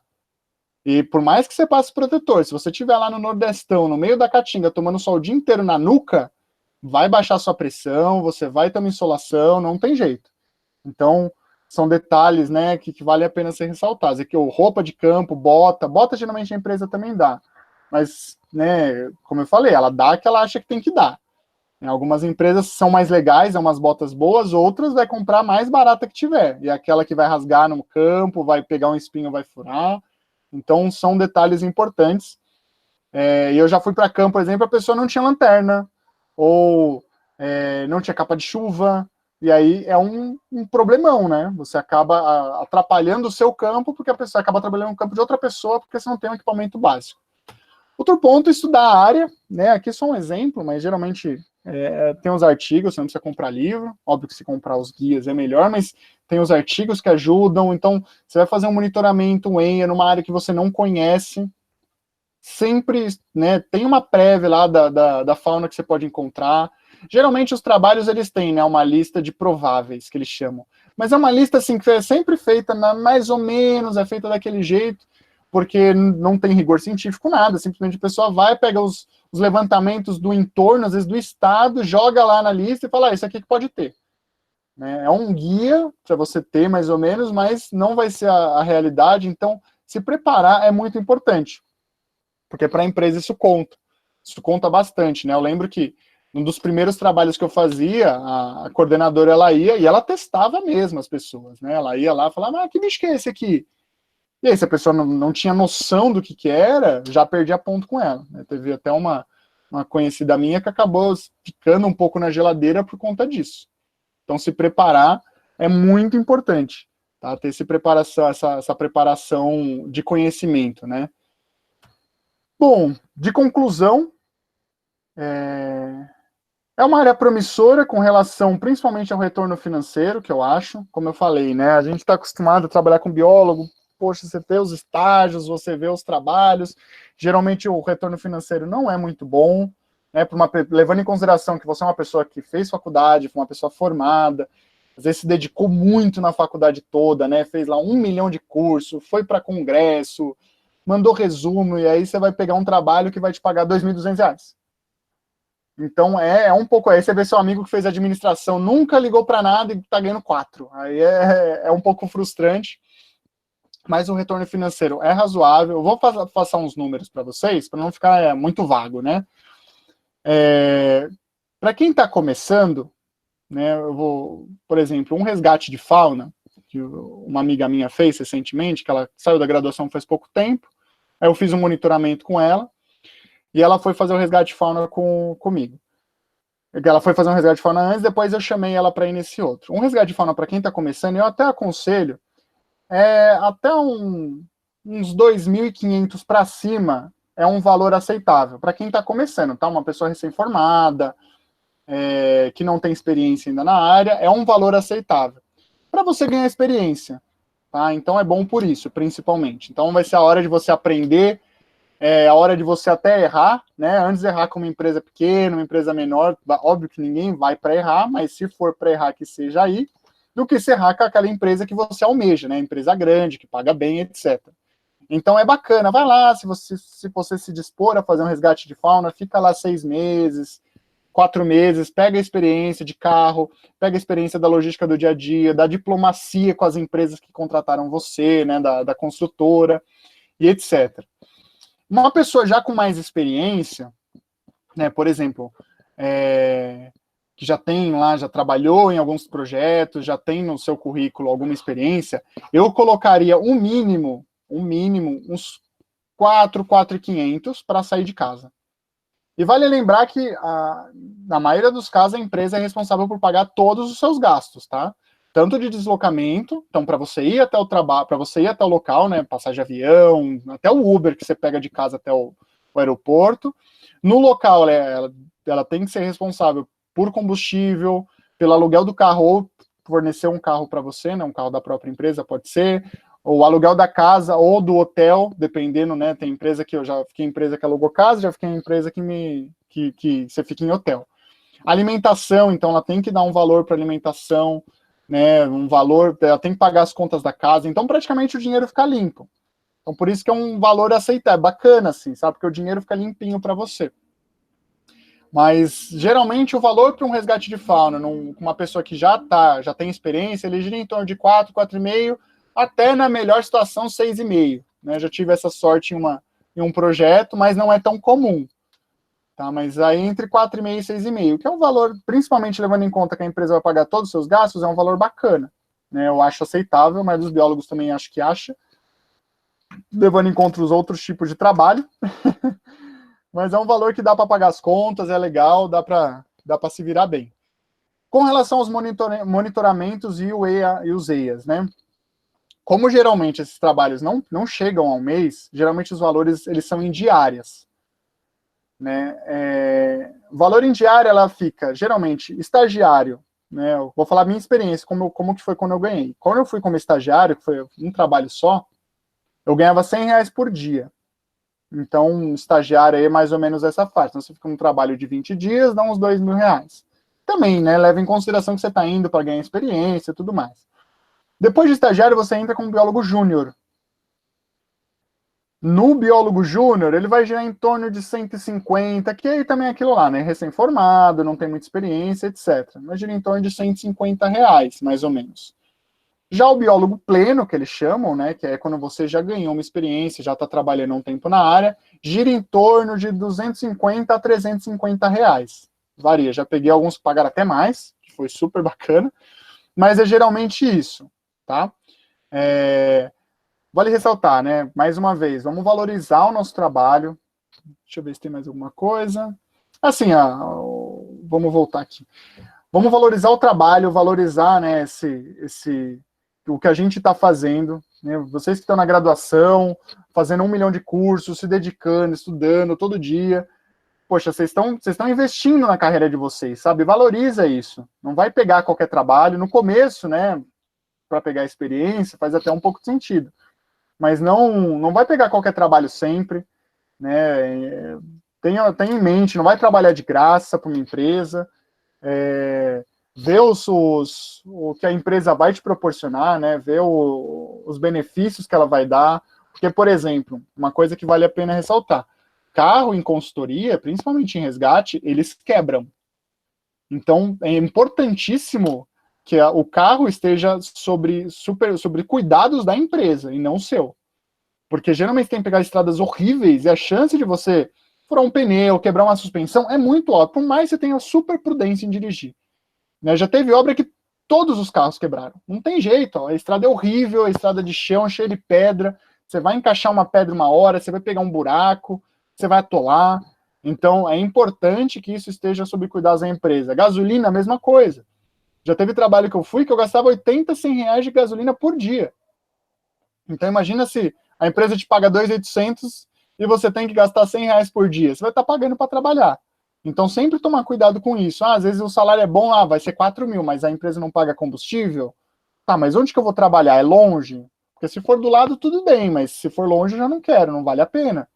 E por mais que você passe protetor, se você estiver lá no Nordestão, no meio da Caatinga, tomando sol o dia inteiro na nuca, vai baixar sua pressão, você vai ter uma insolação, não tem jeito. Então, são detalhes, né, que vale a pena ser ressaltados. É que roupa de campo, bota geralmente a empresa também dá. Mas, né, como eu falei, ela dá o que ela acha que tem que dar. Algumas empresas são mais legais, é umas botas boas, outras vai comprar mais barata que tiver. E aquela que vai rasgar no campo, vai pegar um espinho, vai furar. Então, são detalhes importantes. E eu já fui para campo, por exemplo, a pessoa não tinha lanterna, ou não tinha capa de chuva, e aí é um problemão, né? Você acaba atrapalhando o seu campo, porque a pessoa acaba trabalhando no campo de outra pessoa, porque você não tem um equipamento básico. Outro ponto é estudar a área, né? Aqui é só um exemplo, mas geralmente tem os artigos, você não precisa comprar livro, óbvio que se comprar os guias é melhor, mas tem os artigos que ajudam, então você vai fazer um monitoramento, um EIA, numa área que você não conhece, sempre, né, tem uma prévia lá da fauna que você pode encontrar. Geralmente os trabalhos, eles têm, né, uma lista de prováveis, que eles chamam. Mas é uma lista, assim, que é sempre feita mais ou menos, é feita daquele jeito, porque não tem rigor científico, nada. Simplesmente a pessoa vai, pega os levantamentos do entorno, às vezes do estado, joga lá na lista e fala, isso aqui que pode ter. Né? É um guia para você ter, mais ou menos, mas não vai ser a realidade. Então, se preparar é muito importante. porque para a empresa isso conta bastante, né? Eu lembro que um dos primeiros trabalhos que eu fazia, a coordenadora, ela ia e ela testava mesmo as pessoas, né? Ela ia lá e falava, que bicho que é esse aqui? E aí, se a pessoa não tinha noção do que era, já perdia ponto com ela, né? Teve até uma conhecida minha que acabou ficando um pouco na geladeira por conta disso. Então, se preparar é muito importante, tá? Ter essa preparação de conhecimento, né? Bom, de conclusão, é uma área promissora com relação principalmente ao retorno financeiro, que eu acho. Como eu falei, né? A gente está acostumado a trabalhar com biólogo, poxa, você vê os estágios, você vê os trabalhos, geralmente o retorno financeiro não é muito bom, né? Levando em consideração que você é uma pessoa que fez faculdade, foi uma pessoa formada, às vezes se dedicou muito na faculdade toda, né? Fez lá 1 milhão de curso, foi para congresso, mandou resumo, e aí você vai pegar um trabalho que vai te pagar R$2.200. Então, é um pouco aí. Você vê seu amigo que fez administração, nunca ligou para nada e está ganhando 4. Aí é um pouco frustrante, mas o retorno financeiro é razoável. Eu vou passar uns números para vocês, para não ficar muito vago, né? Para quem está começando, né, eu vou, por exemplo, um resgate de fauna, que uma amiga minha fez recentemente, que ela saiu da graduação faz pouco tempo, aí eu fiz um monitoramento com ela, e ela foi fazer o resgate de fauna comigo. Ela foi fazer um resgate de fauna antes, depois eu chamei ela para ir nesse outro. Um resgate de fauna, para quem está começando, eu até aconselho, até uns 2.500 para cima é um valor aceitável para quem está começando, tá? Uma pessoa recém-formada, que não tem experiência ainda na área, é um valor aceitável. Para você ganhar experiência, tá? Então é bom por isso, principalmente. Então vai ser a hora de você aprender, a hora de você até errar, né? Antes de errar com uma empresa pequena, uma empresa menor, óbvio que ninguém vai para errar, mas se for para errar, que seja aí, do que se errar com aquela empresa que você almeja, né? Empresa grande, que paga bem, etc. Então é bacana, vai lá, se você se dispor a fazer um resgate de fauna, fica lá 6 meses, 4 meses, pega a experiência de carro, pega a experiência da logística do dia a dia, da diplomacia com as empresas que contrataram você, né? Da construtora, e etc. Uma pessoa já com mais experiência, né, por exemplo, que já trabalhou em alguns projetos, já tem no seu currículo alguma experiência, eu colocaria um mínimo, uns 4.500 para sair de casa. E vale lembrar que, na maioria dos casos, a empresa é responsável por pagar todos os seus gastos, tá? Tanto de deslocamento, então para você ir até o trabalho, para você ir até o local, né, passagem de avião, até o Uber que você pega de casa até o aeroporto. No local, ela tem que ser responsável por combustível, pelo aluguel do carro, ou fornecer um carro para você, né, um carro da própria empresa, pode ser, ou aluguel da casa ou do hotel, dependendo, né, tem empresa que eu já fiquei em empresa que alugou casa, já fiquei em empresa que você fica em hotel. Alimentação, então ela tem que dar um valor para alimentação, né, um valor, ela tem que pagar as contas da casa, então praticamente o dinheiro fica limpo. Então por isso que é um valor aceitável, bacana assim, sabe, porque o dinheiro fica limpinho para você. Mas geralmente o valor para um resgate de fauna, com uma pessoa que já tem experiência, ele gira em torno de 4, 4,5, até na melhor situação 6,5, né? Já tive essa sorte em um projeto, mas não é tão comum. Tá, mas aí entre 4,5 e 6,5, que é um valor, principalmente levando em conta que a empresa vai pagar todos os seus gastos, é um valor bacana. Né? Eu acho aceitável, mas os biólogos também acho que acham, levando em conta os outros tipos de trabalho. Mas é um valor que dá para pagar as contas, é legal, dá para se virar bem. Com relação aos monitoramentos e os EIAs, né? Como geralmente esses trabalhos não chegam ao mês, geralmente os valores eles são em diárias. Né? Valor em diária, ela fica, geralmente, estagiário, né? Eu vou falar a minha experiência, como que foi quando eu ganhei. Quando eu fui como estagiário, que foi um trabalho só, eu ganhava R$100 por dia. Então, estagiário aí é mais ou menos essa faixa. Então, você fica num trabalho de 20 dias, dá uns R$2.000. Também, né? Leva em consideração que você está indo para ganhar experiência e tudo mais. Depois de estagiário, você entra como biólogo júnior. No biólogo júnior, ele vai girar em torno de 150, que aí também é aquilo lá, né? Recém-formado, não tem muita experiência, etc. Mas gira em torno de R$150, mais ou menos. Já o biólogo pleno, que eles chamam, né, que é quando você já ganhou uma experiência, já está trabalhando há um tempo na área, gira em torno de 250 a 350 reais. Varia, já peguei alguns que pagaram até mais, que foi super bacana, mas é geralmente isso, tá? Vale ressaltar, né, mais uma vez, vamos valorizar o nosso trabalho. Deixa eu ver se tem mais alguma coisa. Assim, vamos voltar aqui. Vamos valorizar o trabalho, valorizar, né, o que a gente está fazendo, né? Vocês que estão na graduação, fazendo 1 milhão de cursos, se dedicando, estudando todo dia. Poxa, vocês estão investindo na carreira de vocês, sabe? Valoriza isso. Não vai pegar qualquer trabalho. No começo, né, para pegar experiência, faz até um pouco de sentido. Mas não vai pegar qualquer trabalho sempre, né? Tenha em mente, não vai trabalhar de graça para uma empresa. Ver o que a empresa vai te proporcionar, né? Ver os benefícios que ela vai dar. Porque, por exemplo, uma coisa que vale a pena ressaltar, carro em consultoria, principalmente em resgate, eles quebram. Então, é importantíssimo que o carro esteja sobre cuidados da empresa e não o seu. Porque geralmente tem que pegar estradas horríveis e a chance de você furar um pneu, quebrar uma suspensão é muito alta, por mais que você tenha super prudência em dirigir. Né? Já teve obra que todos os carros quebraram. Não tem jeito, ó. A estrada é horrível, a estrada de chão, cheia de pedra. Você vai encaixar uma pedra uma hora, você vai pegar um buraco, você vai atolar. Então, é importante que isso esteja sob cuidados da empresa. Gasolina, a mesma coisa. Já teve trabalho que eu fui que eu gastava 80, 100 reais de gasolina por dia. Então, imagina se a empresa te paga 2.800 e você tem que gastar 100 reais por dia. Você vai estar pagando para trabalhar. Então, sempre tomar cuidado com isso. Às vezes o salário é bom, vai ser 4 mil, mas a empresa não paga combustível. Tá, mas onde que eu vou trabalhar? É longe? Porque se for do lado, tudo bem, mas se for longe, eu já não quero, não vale a pena.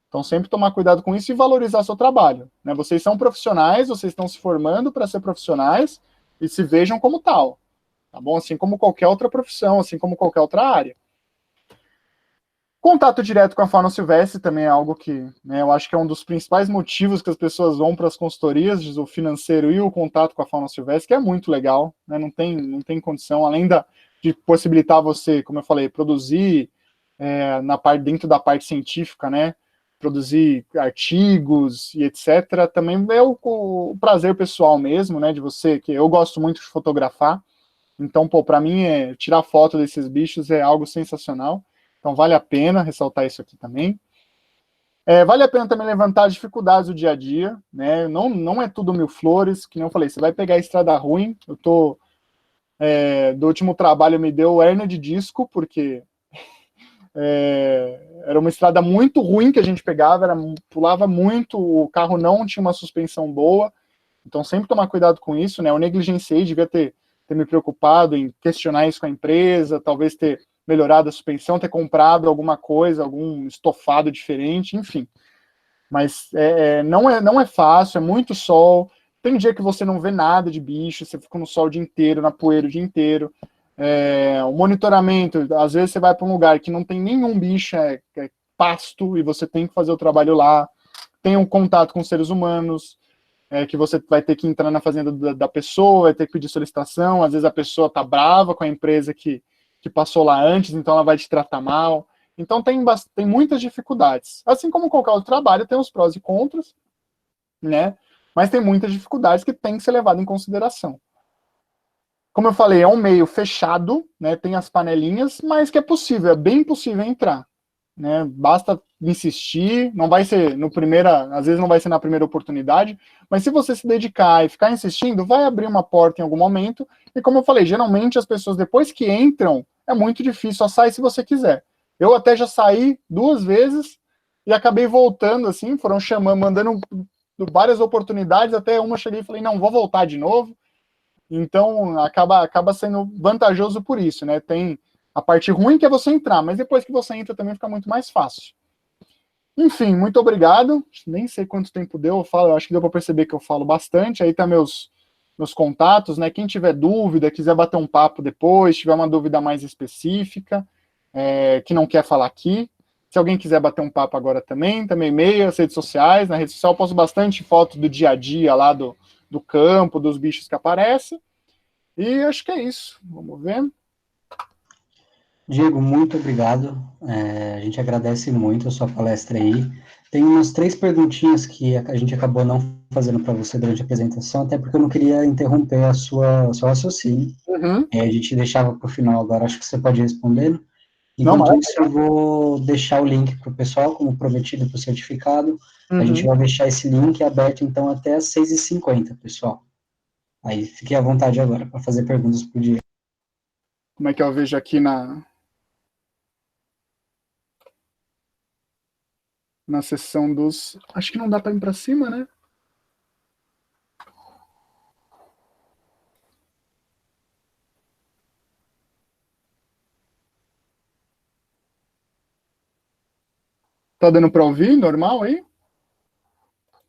Então, sempre tomar cuidado com isso e valorizar seu trabalho. Né? Vocês são profissionais, vocês estão se formando para ser profissionais e se vejam como tal. Tá bom? Assim como qualquer outra profissão, assim como qualquer outra área. Contato direto com a fauna silvestre também é algo que, né, eu acho que é um dos principais motivos que as pessoas vão para as consultorias, o financeiro e o contato com a fauna silvestre, que é muito legal, né, não tem condição, além de possibilitar você, como eu falei, produzir dentro da parte científica, né, produzir artigos e etc., também é o prazer pessoal mesmo, né, de você, que eu gosto muito de fotografar, então, para mim, tirar foto desses bichos é algo sensacional. Então, vale a pena ressaltar isso aqui também. Vale a pena também levantar as dificuldades do dia a dia, né? Não é tudo mil flores, que nem eu falei, você vai pegar a estrada ruim. Do último trabalho, me deu hérnia de disco, porque era uma estrada muito ruim que a gente pegava, pulava muito, o carro não tinha uma suspensão boa. Então, sempre tomar cuidado com isso, né? Eu negligenciei, devia ter me preocupado em questionar isso com a empresa, talvez ter melhorado a suspensão, ter comprado alguma coisa, algum estofado diferente, enfim. Mas não é fácil, é muito sol. Tem dia que você não vê nada de bicho, você fica no sol o dia inteiro, na poeira o dia inteiro. O monitoramento, às vezes você vai para um lugar que não tem nenhum bicho, é pasto, e você tem que fazer o trabalho lá. Tem um contato com seres humanos, que você vai ter que entrar na fazenda da pessoa, vai ter que pedir solicitação, às vezes a pessoa está brava com a empresa que passou lá antes, então ela vai te tratar mal. Então tem muitas dificuldades. Assim como qualquer outro trabalho, tem os prós e contras, né? Mas tem muitas dificuldades que tem que ser levado em consideração. Como eu falei, é um meio fechado, né? Tem as panelinhas, mas que é possível, é bem possível entrar. Né? Basta insistir, não vai ser às vezes não vai ser na primeira oportunidade, mas se você se dedicar e ficar insistindo, vai abrir uma porta em algum momento, e como eu falei, geralmente as pessoas depois que entram, é muito difícil, só sai se você quiser. Eu até já saí 2 vezes e acabei voltando, assim, foram chamando, mandando várias oportunidades, até uma eu cheguei e falei, não, vou voltar de novo. Então, acaba sendo vantajoso por isso, né? Tem a parte ruim que é você entrar, mas depois que você entra também fica muito mais fácil. Enfim, muito obrigado. Nem sei quanto tempo deu, eu acho que deu para perceber que eu falo bastante. Aí tá meus contatos, né? Quem tiver dúvida, quiser bater um papo depois, tiver uma dúvida mais específica, que não quer falar aqui. Se alguém quiser bater um papo agora também e-mail, as redes sociais. Na rede social eu posto bastante foto do dia a dia lá do campo, dos bichos que aparecem. E acho que é isso. Vamos ver. Diego, muito obrigado. A gente agradece muito a sua palestra aí. Tem umas 3 perguntinhas que a gente acabou não fazendo para você durante a apresentação, até porque eu não queria interromper o seu raciocínio. Uhum. A gente deixava para o final agora, acho que você pode ir respondendo. Não, Enquanto isso, eu vou deixar o link para o pessoal, como prometido, para o certificado. A gente vai deixar esse link aberto, então, até às 6h50, pessoal. Aí, fique à vontade agora para fazer perguntas para o Diego. Como é que eu vejo aqui na seção dos... Acho que não dá para ir para cima, né? Tá dando para ouvir? Normal aí?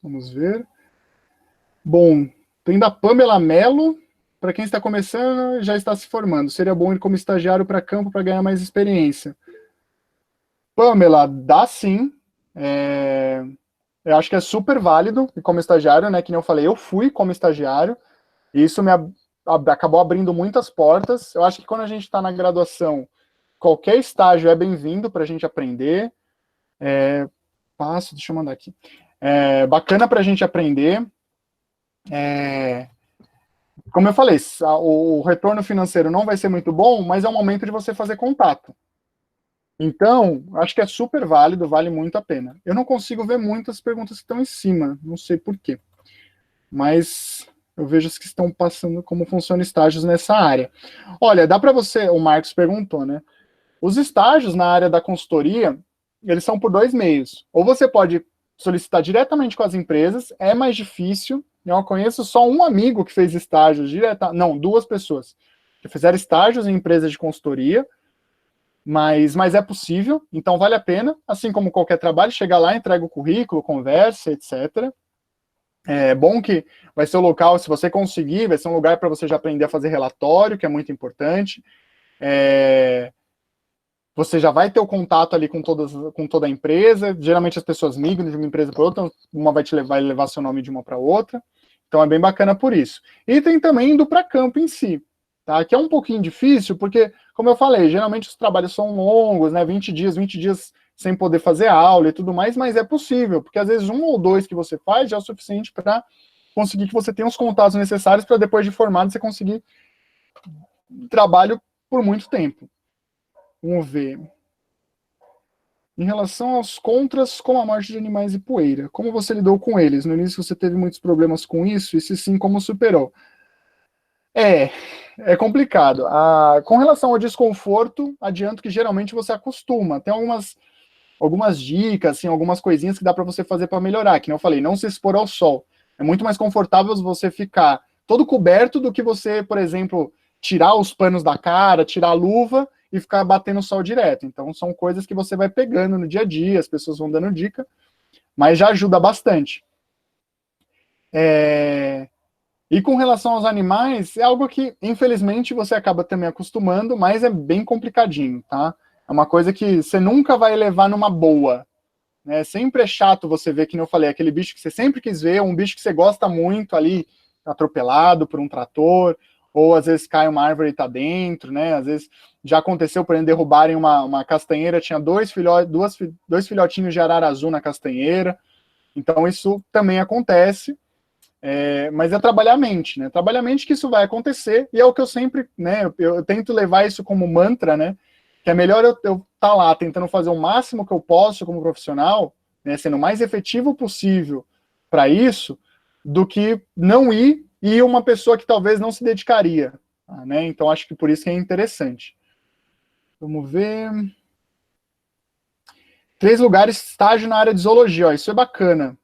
Vamos ver. Bom, tem da Pamela Mello. Para quem está começando, já está se formando. Seria bom ir como estagiário para campo para ganhar mais experiência. Pamela, dá sim. Eu acho que é super válido ir como estagiário, né? Que nem eu falei, eu fui como estagiário. E isso acabou abrindo muitas portas. Eu acho que quando a gente está na graduação, qualquer estágio é bem-vindo para a gente aprender. Deixa eu mandar aqui. Bacana para a gente aprender. Como eu falei, o retorno financeiro não vai ser muito bom, mas é o momento de você fazer contato. Então, acho que é super válido, vale muito a pena. Eu não consigo ver muitas perguntas que estão em cima, não sei por quê. Mas eu vejo as que estão passando como funciona estágios nessa área. Olha, dá para você, o Marcos perguntou, né? Os estágios na área da consultoria, eles são por 2 meios. Ou você pode solicitar diretamente com as empresas, é mais difícil. Eu conheço só um amigo que fez estágios não, 2 pessoas que fizeram estágios em empresas de consultoria, mas é possível, então vale a pena, assim como qualquer trabalho, chega lá, entrega o currículo, conversa, etc. É bom que vai ser o local, se você conseguir, vai ser um lugar para você já aprender a fazer relatório, que é muito importante. Você já vai ter o contato ali com toda a empresa. Geralmente as pessoas migram de uma empresa para outra, uma vai levar seu nome de uma para outra. Então é bem bacana por isso. E tem também indo para campo em si, tá? Que é um pouquinho difícil, porque, como eu falei, geralmente os trabalhos são longos, né? 20 dias sem poder fazer aula e tudo mais, mas é possível, porque às vezes 1 ou 2 que você faz já é o suficiente para conseguir que você tenha os contatos necessários para depois de formado você conseguir trabalho por muito tempo. Vamos ver. Em relação aos contras com a morte de animais e poeira, como você lidou com eles? No início você teve muitos problemas com isso, e se sim, como superou? É complicado. Com relação ao desconforto, adianto que geralmente você acostuma. Tem algumas dicas, assim, algumas coisinhas que dá para você fazer para melhorar, que nem eu falei, não se expor ao sol. É muito mais confortável você ficar todo coberto do que você, por exemplo, tirar os panos da cara, tirar a luva e ficar batendo sol direto. Então, são coisas que você vai pegando no dia a dia, as pessoas vão dando dica, mas já ajuda bastante. E com relação aos animais, é algo que, infelizmente, você acaba também acostumando, mas é bem complicadinho, tá? É uma coisa que você nunca vai levar numa boa, né? Sempre é chato você ver, que nem eu falei, aquele bicho que você sempre quis ver, um bicho que você gosta muito ali, atropelado por um trator, ou às vezes cai uma árvore e tá dentro, né? Às vezes já aconteceu, por exemplo, derrubarem uma castanheira, tinha dois filhotinhos de arara azul na castanheira. Então isso também acontece, mas é trabalhar a mente, né? Trabalhar a mente que isso vai acontecer, e é o que eu sempre, né? Eu tento levar isso como mantra, né? Que é melhor eu estar lá tentando fazer o máximo que eu posso como profissional, né, sendo o mais efetivo possível para isso, do que não ir e uma pessoa que talvez não se dedicaria, né? Então acho que por isso que é interessante. Vamos ver. 3 lugares de estágio na área de zoologia, ó, isso é bacana.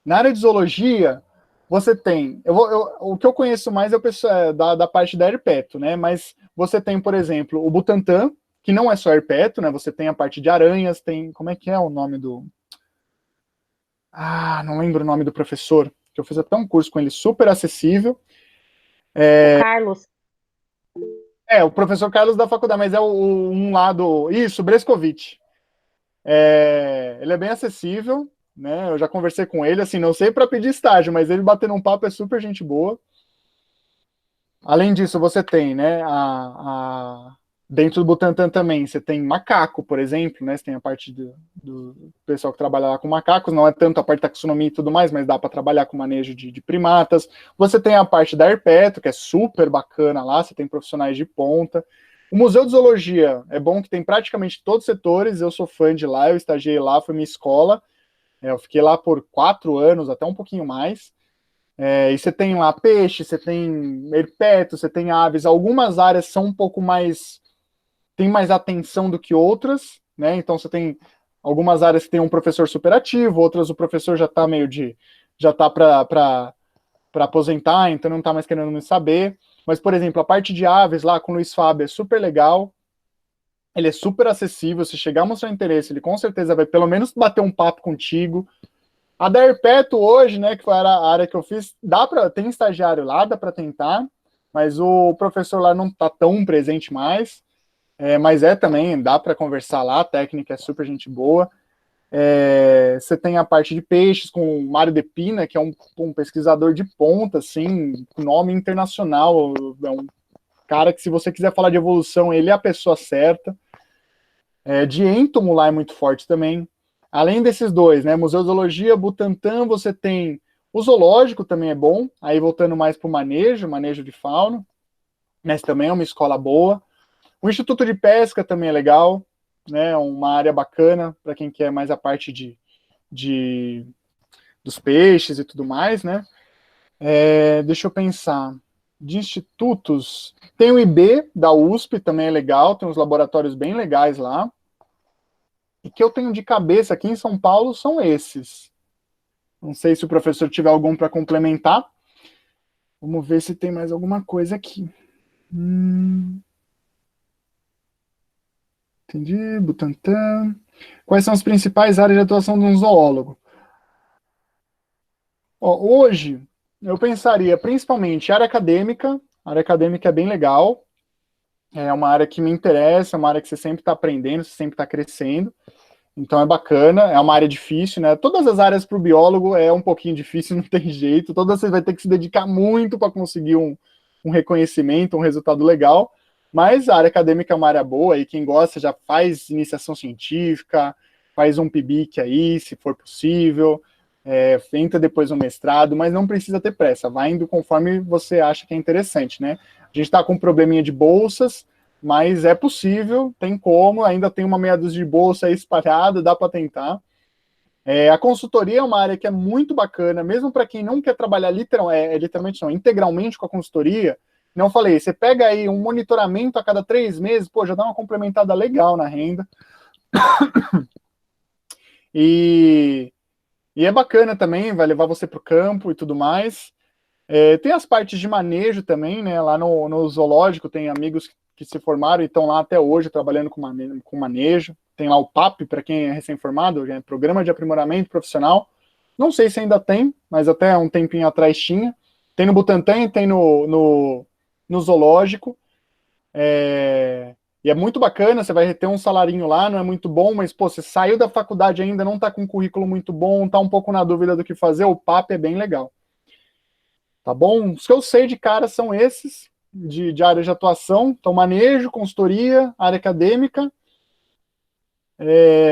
Na área de zoologia, você tem, o que eu conheço mais é o pessoal da parte da herpeto, né? Mas você tem, por exemplo, o Butantan, que não é só herpeto, né? Você tem a parte de aranhas, tem, como é que é o nome do... não lembro o nome do professor, que eu fiz até um curso com ele, super acessível. O Carlos. O professor Carlos da faculdade, mas é um lado... Isso, Brescovitch. Ele é bem acessível, né? Eu já conversei com ele, assim, não sei para pedir estágio, mas ele batendo um papo é super gente boa. Além disso, você tem, né, Dentro do Butantan também, você tem macaco, por exemplo, né? Você tem a parte do pessoal que trabalha lá com macacos, não é tanto a parte da taxonomia e tudo mais, mas dá para trabalhar com manejo de primatas. Você tem a parte da Herpeto, que é super bacana lá, você tem profissionais de ponta. O Museu de Zoologia é bom que tem praticamente todos os setores, eu sou fã de lá, eu estagiei lá, foi minha escola, eu fiquei lá por 4 anos, até um pouquinho mais. E você tem lá peixe, você tem herpeto, você tem aves, algumas áreas são um pouco mais... tem mais atenção do que outras, né? Então você tem algumas áreas que tem um professor superativo, outras o professor já está já está para aposentar, então não está mais querendo me saber. Mas, por exemplo, a parte de aves lá com o Luiz Fábio é super legal, ele é super acessível, se chegar a mostrar interesse, ele com certeza vai pelo menos bater um papo contigo. A da Herpeto hoje, né, que foi a área que eu fiz, tem estagiário lá, dá para tentar, mas o professor lá não está tão presente mais. Mas também, dá para conversar lá, a técnica é super gente boa. Você tem a parte de peixes com o Mário De Pina, que é um pesquisador de ponta, assim, nome internacional, é um cara que, se você quiser falar de evolução, ele é a pessoa certa. De Entomo lá é muito forte também. Além desses dois, né, Museu de Zoologia, Butantan, você tem o zoológico também é bom, aí voltando mais para o manejo de fauna, mas também é uma escola boa. O Instituto de Pesca também é legal, né? Uma área bacana para quem quer mais a parte dos peixes e tudo mais, né? Deixa eu pensar. De institutos, tem o IB da USP, também é legal, tem uns laboratórios bem legais lá. E que eu tenho de cabeça aqui em São Paulo são esses. Não sei se o professor tiver algum para complementar. Vamos ver se tem mais alguma coisa aqui. Entendi, Butantan. Quais são as principais áreas de atuação de um zoólogo? Hoje, eu pensaria principalmente área acadêmica. A área acadêmica é bem legal. É uma área que me interessa, é uma área que você sempre está aprendendo, você sempre está crescendo. Então é bacana, é uma área difícil, né? Todas as áreas para o biólogo é um pouquinho difícil, não tem jeito. Todas você vai ter que se dedicar muito para conseguir um reconhecimento, um resultado legal. Mas a área acadêmica é uma área boa, e quem gosta já faz iniciação científica, faz um PIBIC aí, se for possível, entra depois no mestrado, mas não precisa ter pressa, vai indo conforme você acha que é interessante, né? A gente está com um probleminha de bolsas, mas é possível, tem como, ainda tem uma meia dúzia de bolsa aí espalhada, dá para tentar. A consultoria é uma área que é muito bacana, mesmo para quem não quer trabalhar literalmente não, integralmente com a consultoria. Não falei, você pega aí um monitoramento a cada 3 meses, pô, já dá uma complementada legal na renda. E é bacana também, vai levar você para o campo e tudo mais. Tem as partes de manejo também, né? Lá no zoológico tem amigos que se formaram e estão lá até hoje trabalhando com manejo. Tem lá o PAP, para quem é recém-formado, Programa de Aprimoramento Profissional. Não sei se ainda tem, mas até um tempinho atrás tinha. Tem no Butantan e tem no zoológico. E é muito bacana, você vai ter um salarinho lá, não é muito bom, mas, pô, você saiu da faculdade ainda, não tá com um currículo muito bom, tá um pouco na dúvida do que fazer, o PAP é bem legal. Tá bom? Os que eu sei de cara são esses, de área de atuação, então manejo, consultoria, área acadêmica,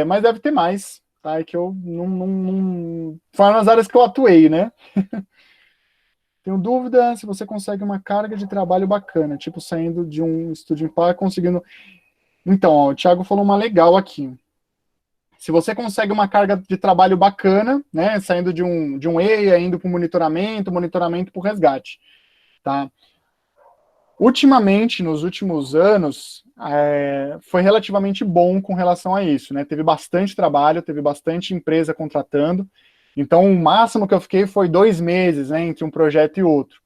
mas deve ter mais, tá? É que eu não... Foram as áreas que eu atuei, né? Tenho dúvida se você consegue uma carga de trabalho bacana, tipo saindo de um estúdio em pá, conseguindo... Então, ó, o Thiago falou uma legal aqui. Se você consegue uma carga de trabalho bacana, né, saindo de um EIA, indo para o monitoramento para o resgate, tá? Ultimamente, nos últimos anos, foi relativamente bom com relação a isso, né? Teve bastante trabalho, teve bastante empresa contratando. Então, o máximo que eu fiquei foi 2 meses, né, entre um projeto e outro.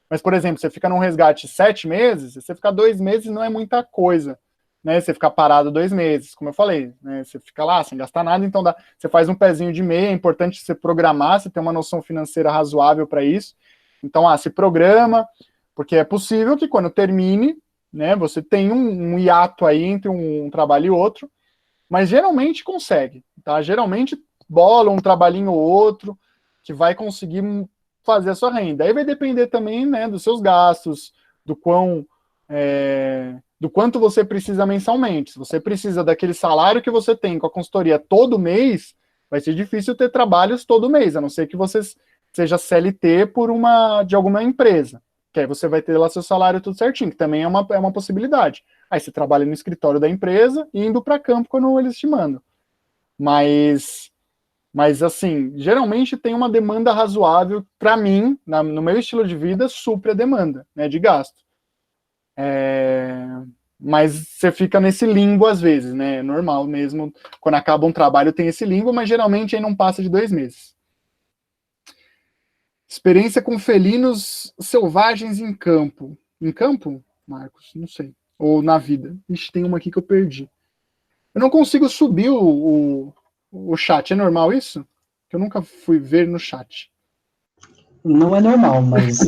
Mas, por exemplo, você fica num resgate 7 meses, você ficar 2 meses não é muita coisa, né? Você ficar parado 2 meses, como eu falei, né? Você fica lá sem gastar nada, então você faz um pezinho de meia, é importante você programar, você ter uma noção financeira razoável para isso. Então, se programa, porque é possível que quando termine, né, você tenha um hiato aí entre um trabalho e outro, mas geralmente consegue, tá? Geralmente bola um trabalhinho ou outro que vai conseguir fazer a sua renda. Aí vai depender também, né, dos seus gastos, do quão do quanto você precisa mensalmente. Se você precisa daquele salário que você tem com a consultoria todo mês, vai ser difícil ter trabalhos todo mês, a não ser que você seja CLT de alguma empresa, que aí você vai ter lá seu salário tudo certinho, que também é uma possibilidade. Aí você trabalha no escritório da empresa e indo para campo quando eles te mandam. Mas assim, geralmente tem uma demanda razoável, para mim, no meu estilo de vida, supre a demanda, né, de gasto. Mas você fica nesse limbo às vezes, né? É normal mesmo. Quando acaba um trabalho tem esse limbo, mas geralmente aí não passa de 2 meses. Experiência com felinos selvagens em campo. Em campo, Marcos? Não sei. Ou na vida. Ixi, tem uma aqui que eu perdi. Eu não consigo subir o chat. É normal isso? Que eu nunca fui ver no chat. Não é normal, mas...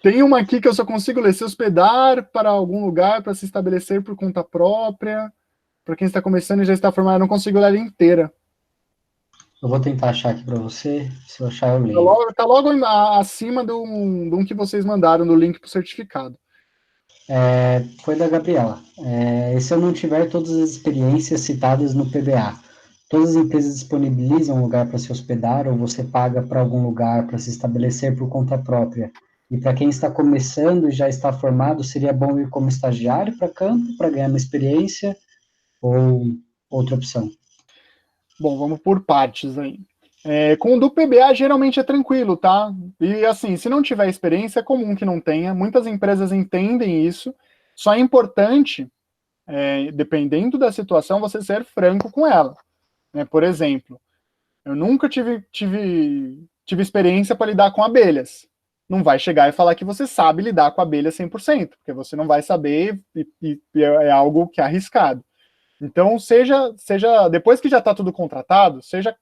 Tem uma aqui que eu só consigo ler. Se hospedar para algum lugar para se estabelecer por conta própria. Para quem está começando e já está formado, eu não consigo ler ela inteira. Eu vou tentar achar aqui para você. Se eu achar, eu leio. Tá logo acima de um que vocês mandaram, do link para o certificado. Foi da Gabriela. E se eu não tiver todas as experiências citadas no PBA? Todas as empresas disponibilizam um lugar para se hospedar ou você paga para algum lugar para se estabelecer por conta própria? E para quem está começando e já está formado, seria bom ir como estagiário para campo, para ganhar uma experiência, ou outra opção? Bom, vamos por partes aí. Com o do PBA, geralmente é tranquilo, tá? E assim, se não tiver experiência, é comum que não tenha. Muitas empresas entendem isso. Só é importante, dependendo da situação, você ser franco com ela. Por exemplo, eu nunca tive experiência para lidar com abelhas. Não vai chegar e falar que você sabe lidar com abelha 100%, porque você não vai saber e é algo que é arriscado. Então, depois que já está tudo contratado, seja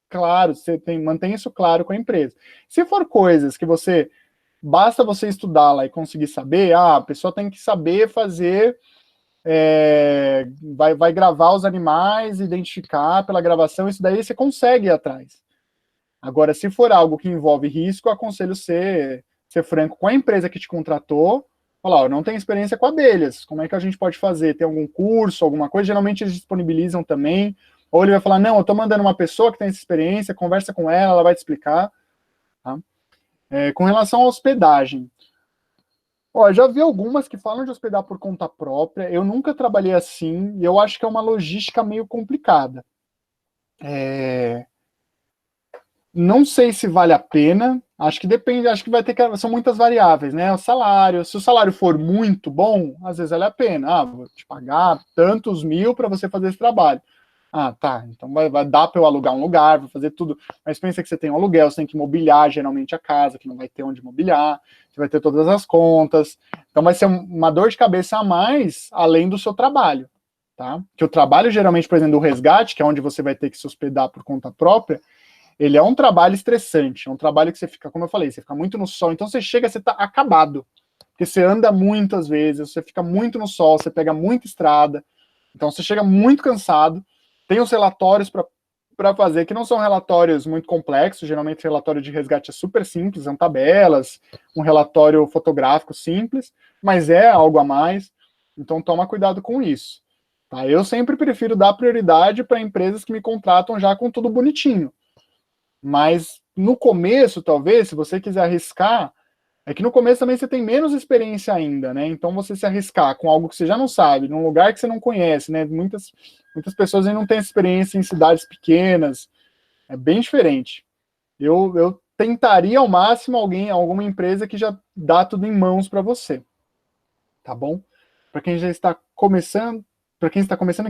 claro, mantenha isso claro com a empresa. Se for coisas que basta você estudar lá e conseguir saber, a pessoa tem que saber fazer, vai gravar os animais, identificar pela gravação, isso daí você consegue ir atrás. Agora, se for algo que envolve risco, eu aconselho ser franco com a empresa que te contratou, falar, eu não tenho experiência com abelhas, como é que a gente pode fazer? Tem algum curso, alguma coisa? Geralmente eles disponibilizam também, ou ele vai falar, não, eu estou mandando uma pessoa que tem essa experiência, conversa com ela vai te explicar. Tá? Com relação à hospedagem, já vi algumas que falam de hospedar por conta própria, eu nunca trabalhei assim, e eu acho que é uma logística meio complicada. Não sei se vale a pena, acho que depende, acho que são muitas variáveis, né? O salário, se o salário for muito bom, às vezes vale a pena. Vou te pagar tantos mil para você fazer esse trabalho. Tá, então vai dar para eu alugar um lugar, vou fazer tudo. Mas pensa que você tem um aluguel, você tem que mobiliar geralmente a casa, que não vai ter onde mobiliar, você vai ter todas as contas. Então vai ser uma dor de cabeça a mais, além do seu trabalho, tá? Que o trabalho, geralmente, por exemplo, do resgate, que é onde você vai ter que se hospedar por conta própria, ele é um trabalho estressante, é um trabalho que você fica, como eu falei, você fica muito no sol, então você chega, você tá acabado, porque você anda muitas vezes, você fica muito no sol, você pega muita estrada, então você chega muito cansado, tem os relatórios para fazer, que não são relatórios muito complexos, geralmente o relatório de resgate é super simples, são tabelas, um relatório fotográfico simples, mas é algo a mais, então toma cuidado com isso. Tá? Eu sempre prefiro dar prioridade para empresas que me contratam já com tudo bonitinho. Mas no começo, talvez, se você quiser arriscar, é que no começo também você tem menos experiência ainda, né? Então você se arriscar com algo que você já não sabe, num lugar que você não conhece, né? Muitas pessoas aí não têm experiência em cidades pequenas, é bem diferente. Eu tentaria ao máximo alguma empresa que já dá tudo em mãos para você, tá bom? Para quem já está começando,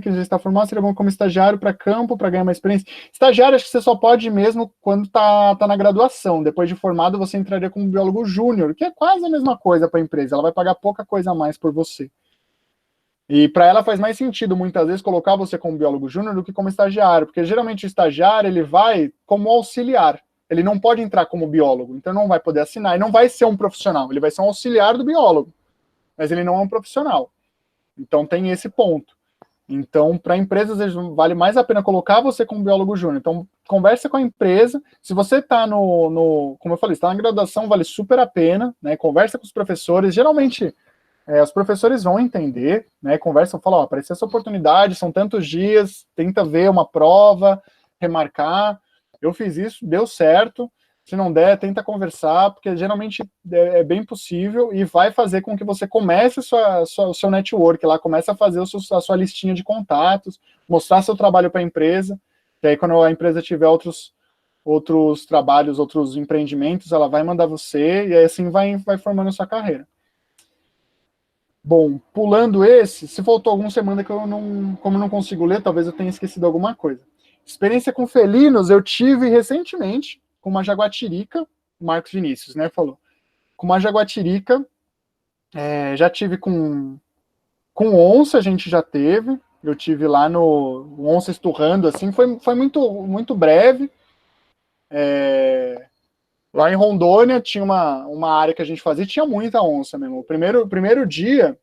que já está formado, seria bom como estagiário para campo, para ganhar mais experiência. Estagiário, acho que você só pode mesmo quando tá na graduação. Depois de formado, você entraria como biólogo júnior, que é quase a mesma coisa para a empresa. Ela vai pagar pouca coisa a mais por você. E para ela faz mais sentido, muitas vezes, colocar você como biólogo júnior do que como estagiário, porque geralmente o estagiário, ele vai como auxiliar. Ele não pode entrar como biólogo, então não vai poder assinar, e não vai ser um profissional, ele vai ser um auxiliar do biólogo, mas ele não é um profissional. Então tem esse ponto. Então, para empresas, vale mais a pena colocar você como biólogo júnior. Então, conversa com a empresa. Se você está como eu falei, está na graduação, vale super a pena, né? Conversa com os professores. Geralmente, os professores vão entender, né, conversam, falam, ó, apareceu essa oportunidade, são tantos dias, tenta ver uma prova, remarcar, eu fiz isso, deu certo, se não der, tenta conversar, porque geralmente é bem possível e vai fazer com que você comece o seu network lá, comece a fazer a sua listinha de contatos, mostrar seu trabalho para a empresa, e aí quando a empresa tiver outros trabalhos, outros empreendimentos, ela vai mandar você, e aí assim vai formando a sua carreira. Bom, pulando esse, se faltou alguma semana que como eu não consigo ler, talvez eu tenha esquecido alguma coisa. Experiência com felinos eu tive recentemente, com uma jaguatirica, o Marcos Vinícius, né, falou. Com uma jaguatirica, já tive com onça, a gente já teve, eu tive lá no onça esturrando, assim, foi muito, muito breve. Lá em Rondônia tinha uma área que a gente fazia, tinha muita onça mesmo. O primeiro dia,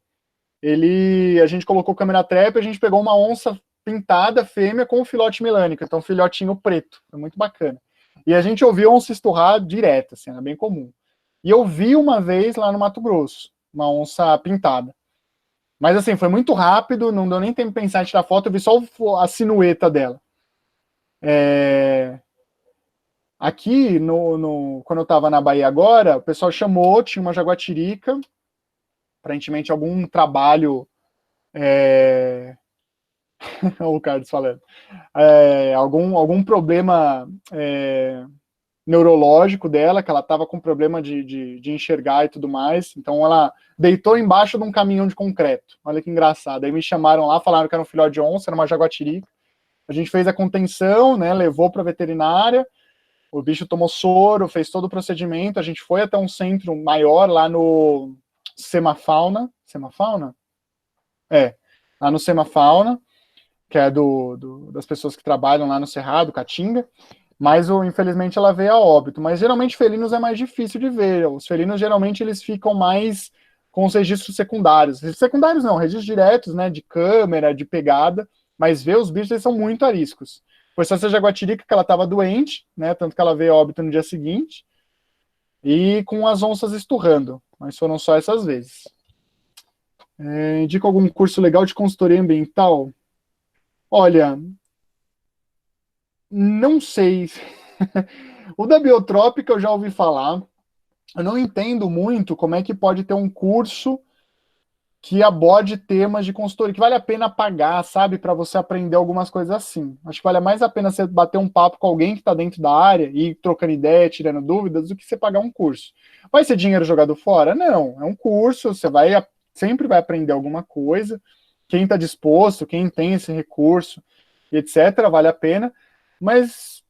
a gente colocou câmera trap, a gente pegou uma onça pintada, fêmea, com um filhote melânico, então um filhotinho preto, foi muito bacana. E a gente ouvia onça esturrar direto, assim, era bem comum. E eu vi uma vez lá no Mato Grosso, uma onça pintada. Mas assim, foi muito rápido, não deu nem tempo de pensar em tirar foto, eu vi só a silhueta dela. Aqui, quando eu estava na Bahia agora, o pessoal chamou, tinha uma jaguatirica, aparentemente algum trabalho... o Carlos falando. Algum problema neurológico dela, que ela estava com problema de enxergar e tudo mais, então ela deitou embaixo de um caminhão de concreto. Olha que engraçado. Aí me chamaram lá, falaram que era um filhote de onça, era uma jaguatirica. A gente fez a contenção, né, levou para a veterinária, o bicho tomou soro, fez todo o procedimento, a gente foi até um centro maior lá no Semafauna, lá no Semafauna, que é das pessoas que trabalham lá no Cerrado, Caatinga, mas infelizmente ela veio a óbito. Mas geralmente felinos é mais difícil de ver. Os felinos geralmente eles ficam mais com os registros secundários. Secundários não, registros diretos, né, de câmera, de pegada, mas ver os bichos eles são muito ariscos. Foi só essa jaguatirica que ela estava doente, né, tanto que ela veio a óbito no dia seguinte, e com as onças esturrando, mas foram só essas vezes. Indica algum curso legal de consultoria ambiental? Olha, não sei. O da biotrópica eu já ouvi falar. Eu não entendo muito como é que pode ter um curso que aborde temas de consultoria, que vale a pena pagar, sabe, para você aprender algumas coisas assim. Acho que vale mais a pena você bater um papo com alguém que está dentro da área e ir trocando ideia, tirando dúvidas, do que você pagar um curso. Vai ser dinheiro jogado fora? Não, é um curso, você sempre vai aprender alguma coisa. Quem está disposto, quem tem esse recurso, etc., vale a pena. Mas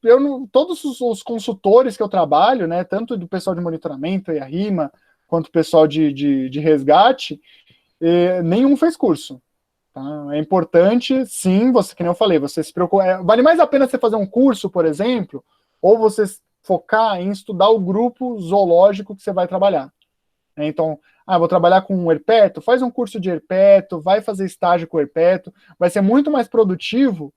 todos os consultores que eu trabalho, né, tanto do pessoal de monitoramento, e a RIMA, quanto o pessoal de resgate, nenhum fez curso. Tá? É importante, sim, que nem eu falei, você se preocupa. Vale mais a pena você fazer um curso, por exemplo, ou você focar em estudar o grupo zoológico que você vai trabalhar. Então, vou trabalhar com um herpeto, faz um curso de herpeto, vai fazer estágio com herpeto, vai ser muito mais produtivo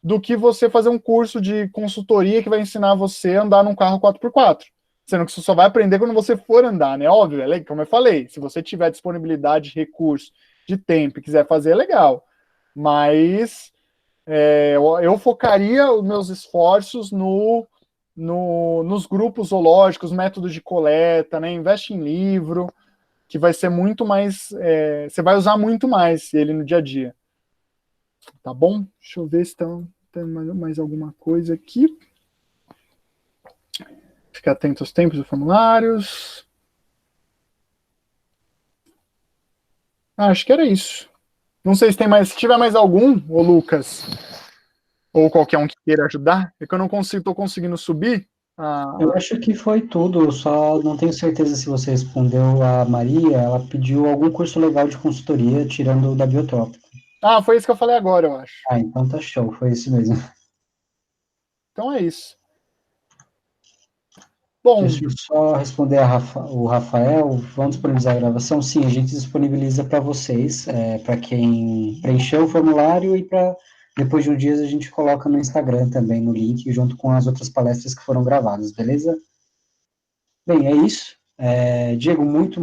do que você fazer um curso de consultoria que vai ensinar você a andar num carro 4x4. Sendo que você só vai aprender quando você for andar, né? Óbvio, como eu falei, se você tiver disponibilidade de recurso, de tempo e quiser fazer, é legal. Mas eu focaria os meus esforços nos grupos zoológicos, métodos de coleta, né? Investe em livro, que vai ser muito mais... você vai usar muito mais ele no dia a dia. Tá bom? Deixa eu ver se tem mais alguma coisa aqui. Ficar atento aos tempos dos formulários. Acho que era isso. Não sei se tiver mais algum, ô Lucas, ou qualquer um que queira ajudar, é que eu não estou conseguindo subir. Eu acho que foi tudo, só não tenho certeza se você respondeu a Maria, ela pediu algum curso legal de consultoria, tirando o da Biotrópica. Foi isso que eu falei agora, eu acho. Então tá show, foi isso mesmo. Então é isso. Bom, deixa eu só responder o Rafael. Vamos disponibilizar a gravação? Sim, a gente disponibiliza para vocês, para quem preencheu o formulário, e depois de um dia a gente coloca no Instagram também, no link, junto com as outras palestras que foram gravadas, beleza? Bem, é isso. Diego, muito